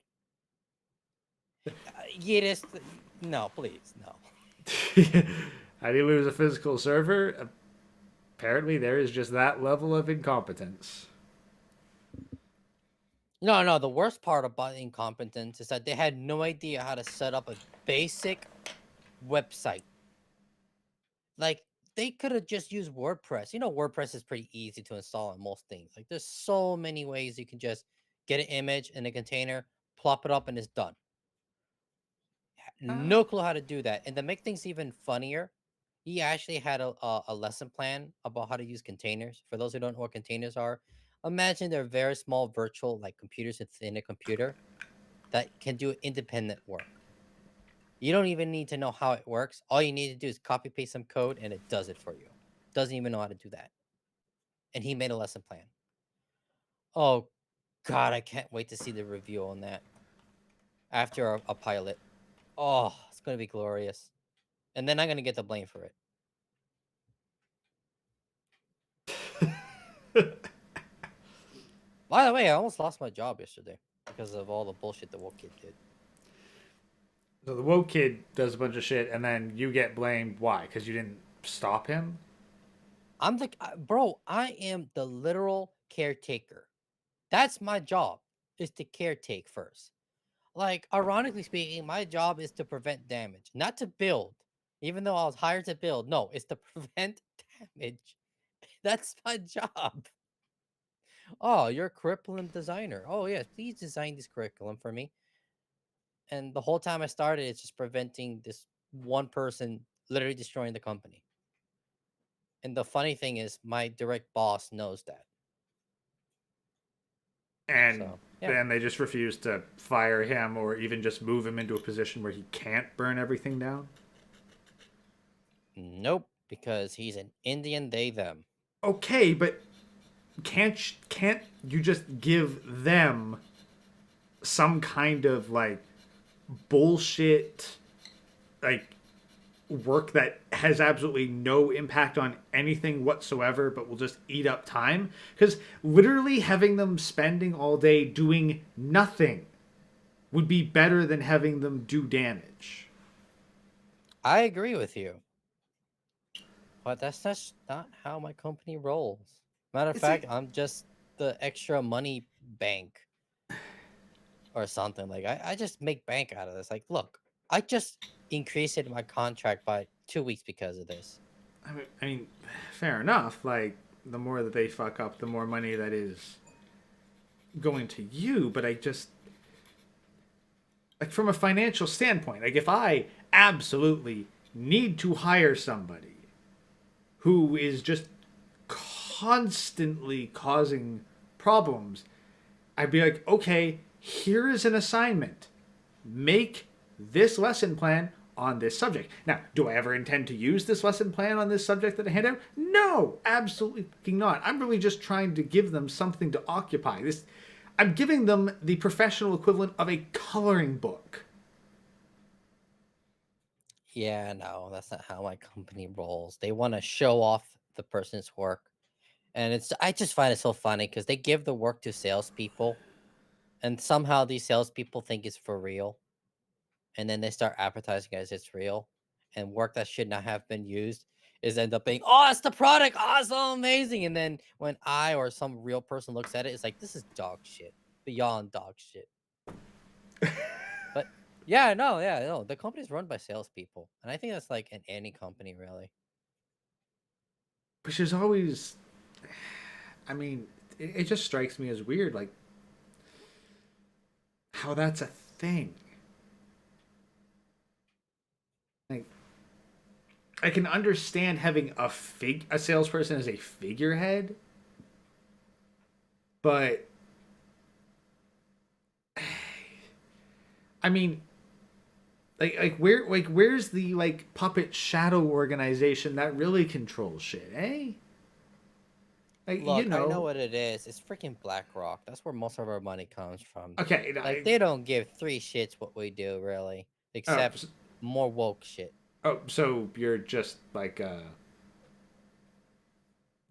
Yeah, this, no, please, no. I knew it was a physical server. Apparently, there is just that level of incompetence. No, no, the worst part about incompetence is that they had no idea how to set up a basic website. Like, they could have just used WordPress. You know, WordPress is pretty easy to install on most things. Like, there's so many ways you can just get an image in a container, plop it up, and it's done. Uh, No clue how to do that. And to make things even funnier, he actually had a lesson plan about how to use containers. For those who don't know what containers are, imagine they're very small virtual like computers within a computer that can do independent work. You don't even need to know how it works. All you need to do is copy paste some code and it does it for you. Doesn't even know how to do that. And he made a lesson plan. Oh god, I can't wait to see the review on that after a pilot. Oh, it's gonna be glorious. And then I'm gonna get the blame for it. By the way, I almost lost my job yesterday because of all the bullshit the woke kid did. So the woke kid does a bunch of shit, and then you get blamed. Why? Because you didn't stop him. I'm the bro. I am the literal caretaker. That's my job. Is to caretake first. Like, ironically speaking, my job is to prevent damage, not to build. Even though I was hired to build, no, it's to prevent damage. That's my job. Oh, you're a curriculum designer. Oh, yes, please design this curriculum for me. And the whole time I started, it's just preventing this one person literally destroying the company. And the funny thing is, my direct boss knows that. And So, yeah. then they just refuse to fire him or even just move him into a position where he can't burn everything down. Nope, because he's an Indian, they, them. Okay, but can't you just give them some kind of like bullshit like work that has absolutely no impact on anything whatsoever but will just eat up time? Because literally having them spending all day doing nothing would be better than having them do damage. I agree with you. But that's just not how my company rolls. Matter of See, fact, I'm just the extra money bank or something. Like I just make bank out of this. Like, look, I just increased my contract by 2 weeks because of this. I mean, fair enough. Like, the more that they fuck up, the more money that is going to you. But I just, like, from a financial standpoint, like, if I absolutely need to hire somebody who is just constantly causing problems, I'd be like, okay, here is an assignment. Make this lesson plan on this subject. Now, do I ever intend to use this lesson plan on this subject that I hand out? No, absolutely fucking not. I'm really just trying to give them something to occupy. I'm giving them the professional equivalent of a coloring book. Yeah, no, that's not how my company rolls. They want to show off the person's work. And I just find it so funny because they give the work to salespeople, and somehow these salespeople think it's for real. And then they start advertising as it's real, and work that should not have been used is end up being, oh, it's the product, oh, it's so amazing. And then when I or some real person looks at it, it's like, this is dog shit, beyond dog shit. But yeah, no, the company's run by salespeople, and I think that's like in any company, really. Which is always, I mean, it just strikes me as weird, like, how that's a thing. Like, I can understand having a salesperson as a figurehead, but I mean, where's the like puppet shadow organization that really controls shit, eh? Like, you Look, I know know, what it is. It's freaking BlackRock. That's where most of our money comes from. okay, Like, they don't give three shits what we do, really, oh, except more woke shit. so you're just like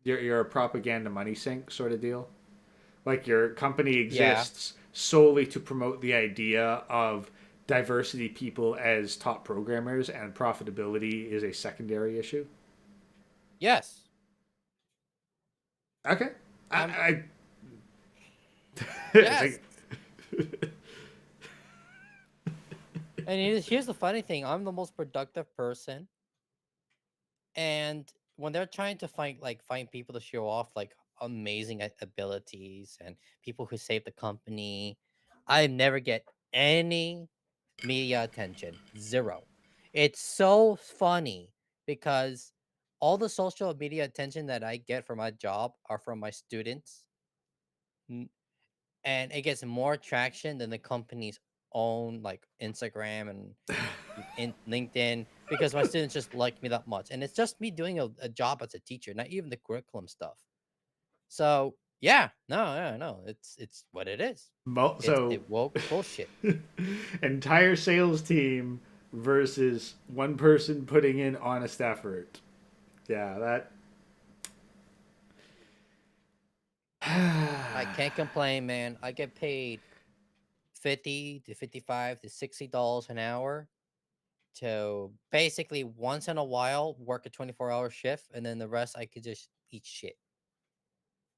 you're a propaganda money sink sort of deal. Like your company Yeah. exists solely to promote the idea of diversity people as top programmers, and profitability is a secondary issue. Yes. Okay, I'm. I it's Yes. like, And here's the funny thing. I'm the most productive person, and when they're trying to find people to show off like amazing abilities and people who save the company, I never get any media attention. Zero. It's so funny because all the social media attention that I get for my job are from my students, n- and it gets more traction than the company's own like Instagram and in LinkedIn, because my students just like me that much, and it's just me doing a job as a teacher, not even the curriculum stuff. So yeah, no, it's what it is. It's the so woke bullshit. entire sales team versus one person putting in honest effort. Yeah, that. I can't complain, man. I get paid 50 to 55 to $60 an hour. to basically once in a while work a 24-hour shift, and then the rest I could just eat shit.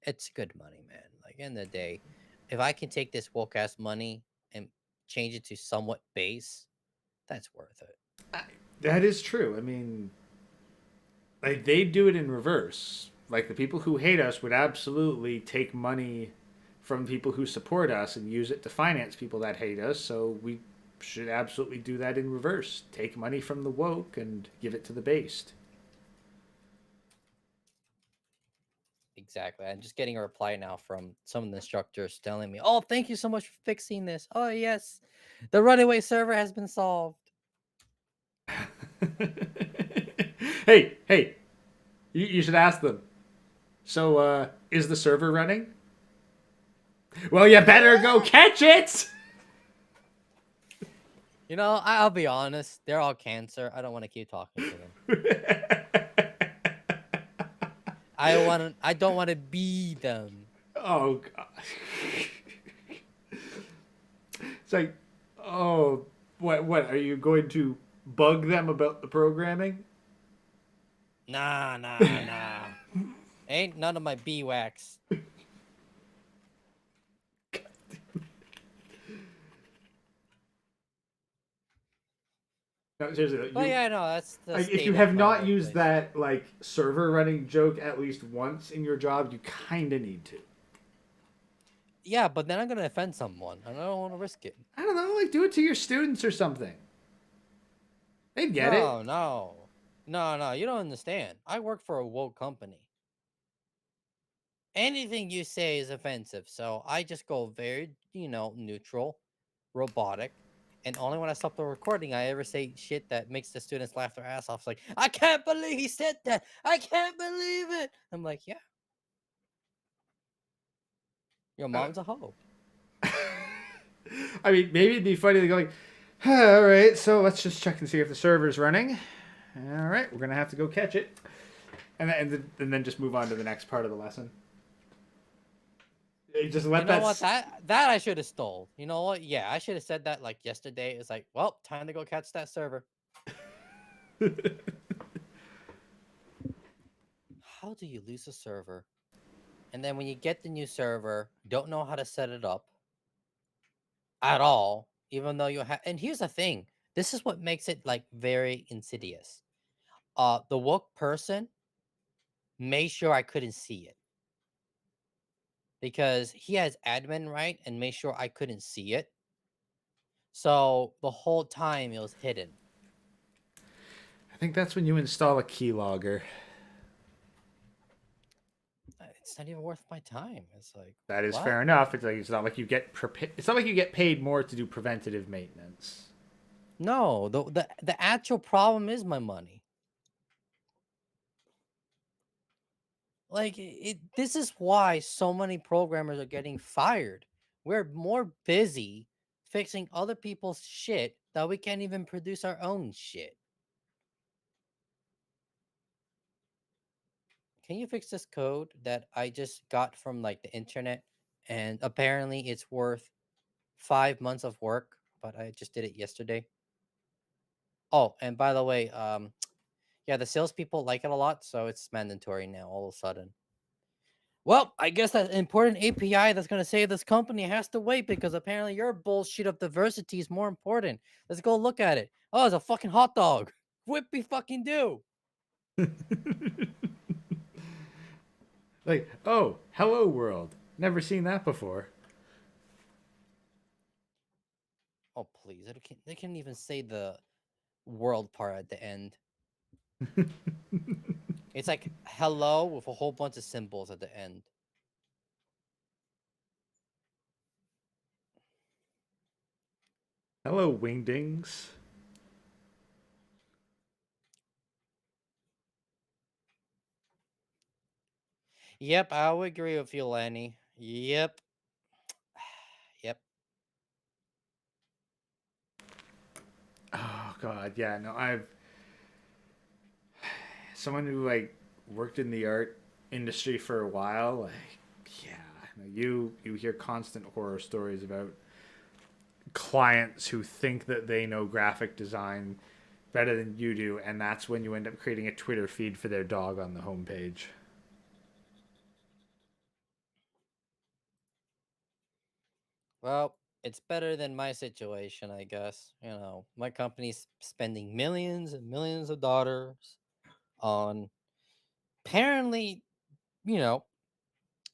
It's good money, man. Like, in the day, if I can take this woke ass money and change it to somewhat base, that's worth it. That is true. I mean, like they do it in reverse. Like the people who hate us would absolutely take money from people who support us and use it to finance people that hate us. So we should absolutely do that in reverse. Take money from the woke and give it to the based. Exactly. I'm just getting a reply now from some of the instructors telling me, "Oh, thank you so much for fixing this. Oh, yes, the runaway server has been solved." Hey, you should ask them. So, is the server running? Well, you better go catch it! You know, I'll be honest. They're all cancer. I don't want to keep talking to them. I don't want to be them. Oh, God. It's like, oh, what? Are you going to bug them about the programming? Nah. Ain't none of my bee wax. No, seriously, But yeah, no, that's the like, if state you of have my not used workplace. that like server running joke at least once in your job, you kind of need to. Yeah, but then I'm gonna offend someone, and I don't want to risk it. I don't know, like do it to your students or something. They'd get it. No. You don't understand. I work for a woke company. Anything you say is offensive, so I just go very, neutral, robotic, and only when I stop the recording, I ever say shit that makes the students laugh their ass off. It's like, I can't believe he said that. I can't believe it. I'm like, yeah, your Uh, mom's a hoe. I mean, maybe it'd be funny to go like, all right, so let's just check and see if the server's running. All right, we're gonna have to go catch it, and then just move on to the next part of the lesson. Just let You know that. what? That I should have stole. You know what? Yeah, I should have said that like yesterday. It's like, well, time to go catch that server. How do you lose a server? And then when you get the new server, don't know how to set it up at all, even though you have. And here's the thing: this is what makes it like very insidious. The woke person made sure I couldn't see it because he has admin right and made sure I couldn't see it. So the whole time it was hidden. I think that's when you install a keylogger. It's not even worth my time. It's like, That is what? fair enough. It's not like you get it's not like you get paid more to do preventative maintenance. No, the actual problem is my money. Like this is why so many programmers are getting fired. We're more busy fixing other people's shit that we can't even produce our own shit. Can you fix this code that I just got from like the internet and apparently it's worth 5 months of work, but I just did it yesterday. Oh, and by the way, yeah, the salespeople like it a lot, so it's mandatory now all of a sudden. Well, I guess that important API that's going to save this company has to wait because apparently your bullshit of diversity is more important. Let's go look at it. Oh, it's a fucking hot dog. Whippy fucking do. Like, oh, hello world. Never seen that before. Oh, please. They can't even say the world part at the end. It's like hello with a whole bunch of symbols at the end. Hello, wingdings. Yep, I would agree with you, Lenny. Yep. Yep. Oh God, yeah. No, I've someone who like worked in the art industry for a while. Like, yeah, you hear constant horror stories about clients who think that they know graphic design better than you do, and that's when you end up creating a Twitter feed for their dog on the homepage. Well, it's better than my situation, I guess. My company's spending millions and millions of dollars on apparently, you know,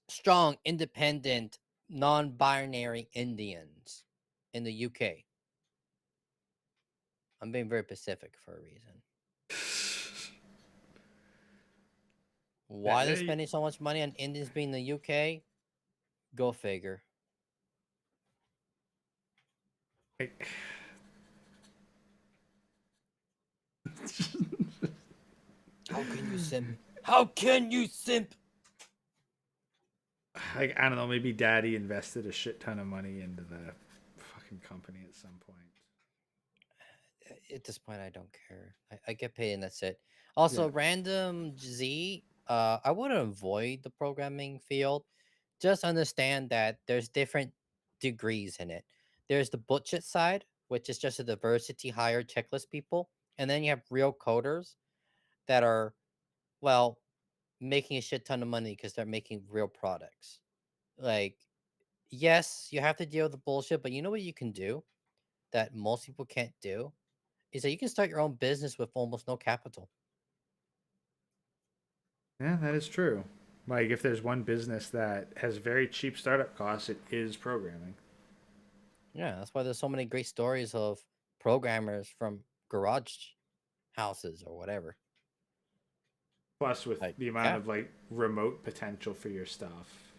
strong, independent, non binary Indians in the UK. I'm being very specific for a reason. Yeah, Why they're spending so much money on Indians being in the UK? Go figure. like, How can you simp? How can you simp? I don't know. Maybe Daddy invested a shit ton of money into the fucking company at some point. At this point, I don't care. I get paid and that's it. Yeah, Also, random Z, I wouldn't avoid the programming field. Just understand that there's different degrees in it. There's the bullshit side, which is just a diversity hire checklist people. And then you have real coders that are, well, making a shit ton of money because they're making real products. Like, yes, you have to deal with the bullshit, but you know what you can do that most people can't do? Is that you can start your own business with almost no capital. yeah, that is true. Like, if there's one business that has very cheap startup costs, it is programming. Yeah, that's why there's so many great stories of programmers from garage houses or whatever. Plus, with Like, the amount yeah. of like remote potential for your stuff.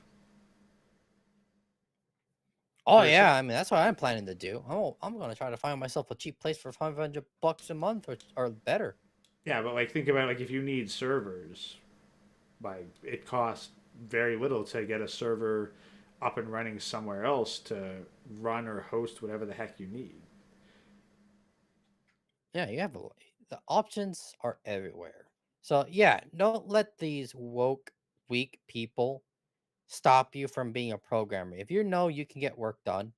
Oh There's yeah, I mean that's what I'm planning to do. I'm gonna try to find myself a cheap place for $500 a month or better. yeah, but like think about like if you need servers, like it costs very little to get a server up and running somewhere else to run or host whatever the heck you need. Yeah, the options are everywhere. So yeah, don't let these woke, weak people stop you from being a programmer. If you know you can get work done,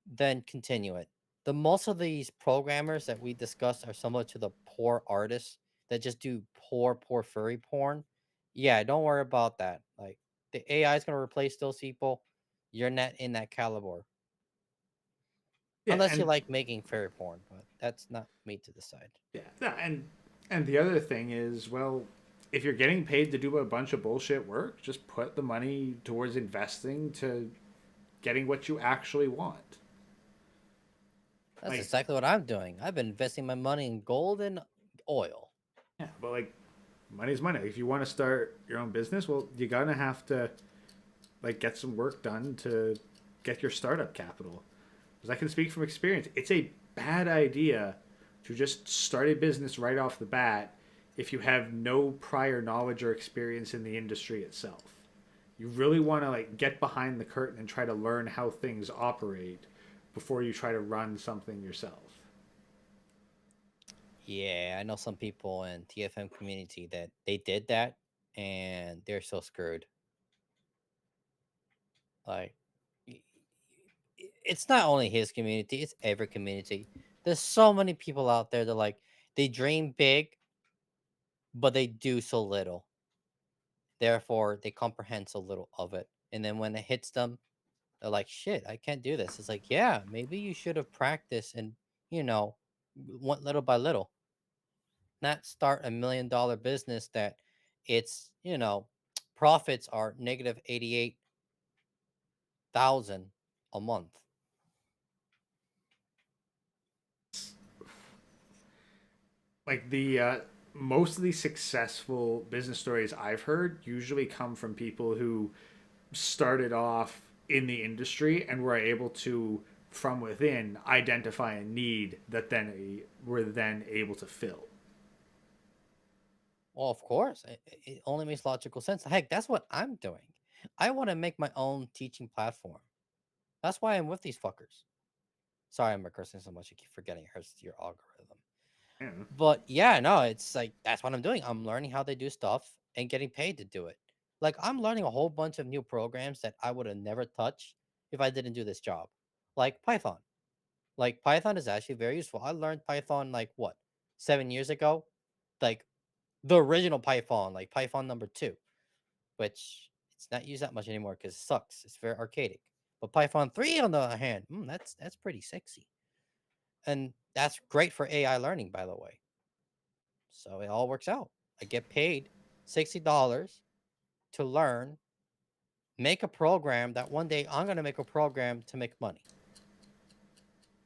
then continue it. The most of these programmers that we discussed are similar to the poor artists that just do poor furry porn. Yeah, don't worry about that. Like the AI is gonna replace those people. You're not in that caliber. Yeah, Unless you and like making furry porn, but that's not me to decide. yeah, no, and the other thing is, well, if you're getting paid to do a bunch of bullshit work, just put the money towards investing to getting what you actually want. That's Like, exactly what I'm doing. I've been investing my money in gold and oil. yeah, but like money's money. If you want to start your own business, well, you're gonna have to like get some work done to get your startup capital. Because I can speak from experience, it's a bad idea to just start a business right off the bat if you have no prior knowledge or experience in the industry itself. You really want to like get behind the curtain and try to learn how things operate before you try to run something yourself. Yeah, I know some people in TFM community that they did that and they're so screwed. Like it's not only his community, it's every community. There's so many people out there that like they dream big, but they do so little. Therefore, they comprehend so little of it. And then when it hits them, they're like, shit, I can't do this. It's like, yeah, maybe you should have practiced and, you know, went little by little, not start $1 million business that profits are negative 88,000 a month. Like the most of the successful business stories I've heard usually come from people who started off in the industry and were able to from within identify a need that then were then able to fill. Well, of course, it only makes logical sense. Heck, that's what I'm doing. I want to make my own teaching platform. That's why I'm with these fuckers. Sorry, I'm cursing so much. I keep forgetting it hurts your algorithm. Yeah. But yeah, no, it's like that's what I'm doing. I'm learning how they do stuff and getting paid to do it. Like I'm learning a whole bunch of new programs that I would have never touched if I didn't do this job. Like Python. Like Python is actually very useful. I learned Python like what, 7 years ago, like the original Python, like Python number 2, which it's not used that much anymore because it sucks. It's very archaic. But Python 3, on the other hand, that's pretty sexy, and that's great for AI learning, by the way. So it all works out. I get paid $60 to learn, make a program that one day I'm gonna make a program to make money.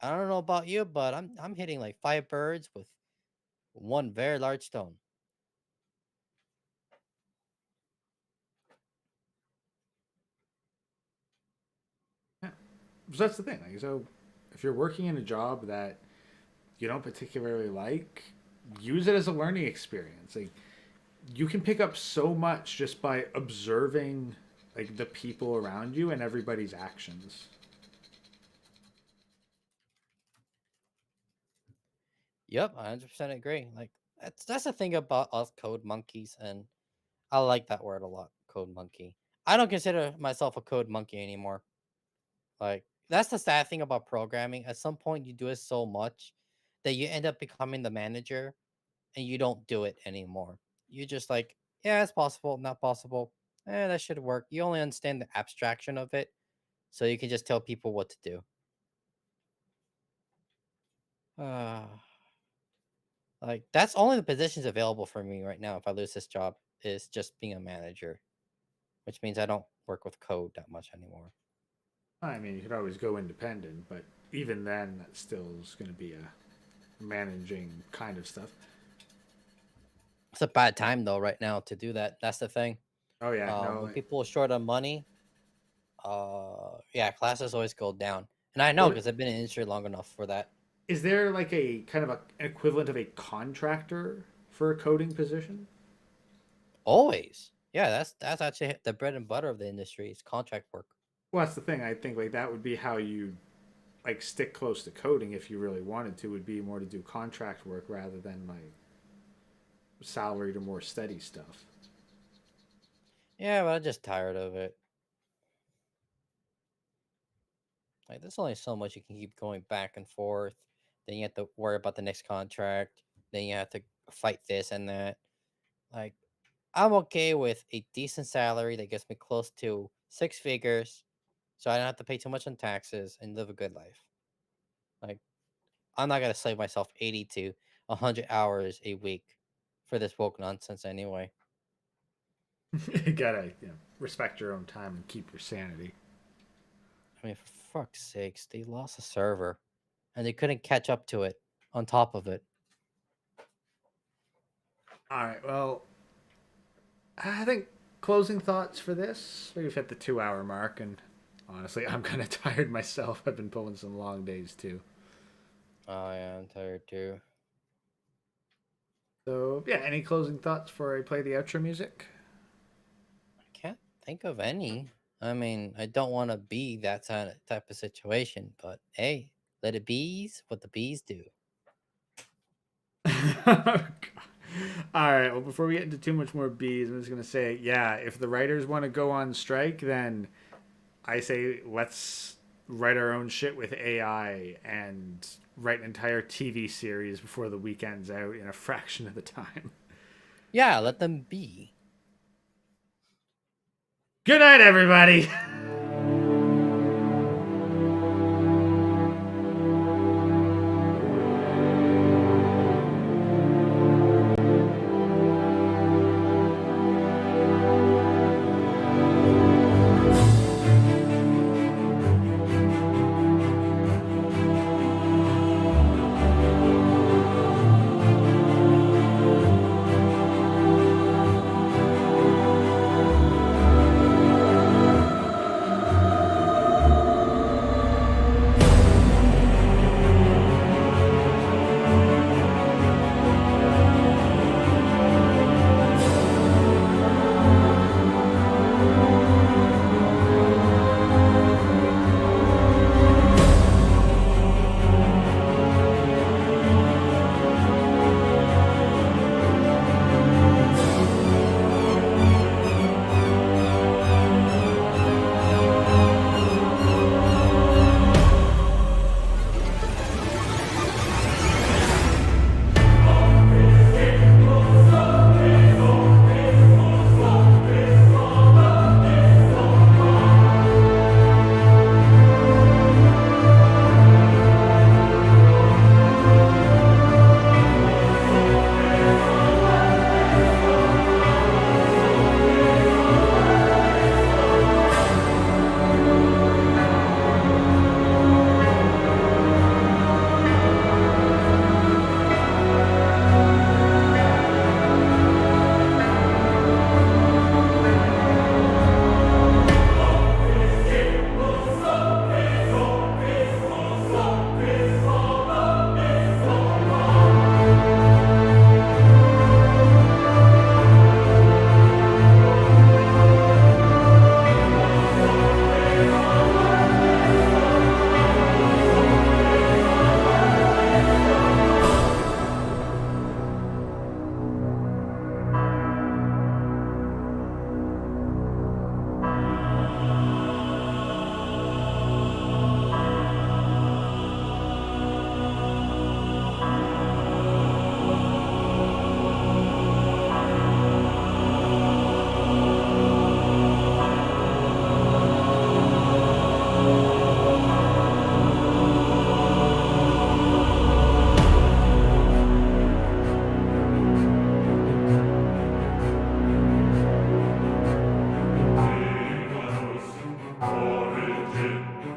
I don't know about you, but I'm hitting like 5 birds with one very large stone. Yeah. So that's the thing. Like, so if you're working in a job that you don't particularly like, use it as a learning experience. Like, you can pick up so much just by observing like the people around you and everybody's actions. Yep, I 100% agree. Like that's the thing about us code monkeys, and I like that word a lot, code monkey. I don't consider myself a code monkey anymore. Like that's the sad thing about programming. At some point, you do it so much that you end up becoming the manager, and you don't do it anymore. You just like, yeah, it's possible, not possible. That should work. You only understand the abstraction of it, so you can just tell people what to do. Uh, like that's only the positions available for me right now. If I lose this job, is just being a manager, which means I don't work with code that much anymore. I mean, you could always go independent, but even then, that still is going to be a managing kind of stuff. It's a bad time though right now to do that. That's the thing. Oh yeah, no. When people are short on money, yeah, classes always go down, and I know What because I've been in the industry long enough for that. is there like a kind of an equivalent of a contractor for a coding position? Always, yeah, that's actually the bread and butter of the industry is contract work. Well, that's the thing. I think like that would be how you like stick close to coding if you really wanted to. Would be more to do contract work rather than like salaried or more steady stuff. Yeah, but I'm just tired of it. Like, there's only so much you can keep going back and forth. Then you have to worry about the next contract. Then you have to fight this and that. Like, I'm okay with a decent salary that gets me close to 6 figures, so I don't have to pay too much on taxes and live a good life. Like, I'm not gonna slave myself 80 to 100 hours a week for this woke nonsense anyway. You gotta respect your own time and keep your sanity. I mean, for fuck's sakes, they lost a server and they couldn't catch up to it on top of it. All right. Well, I think closing thoughts for this. We've hit the 2 hour mark, and honestly, I'm kind of tired myself. I've been pulling some long days too. Oh, yeah, I'm tired too. So yeah, any closing thoughts before I play the outro music? I can't think of any. I mean, I don't want to be that type of situation, but hey, let it bees what the bees do. All right. Well, before we get into too much more bees, I'm just gonna say, yeah, if the writers want to go on strike, then I say let's write our own shit with AI and write an entire TV series before the weekend's out in a fraction of the time. Yeah, let them be. Good night, everybody. Shit.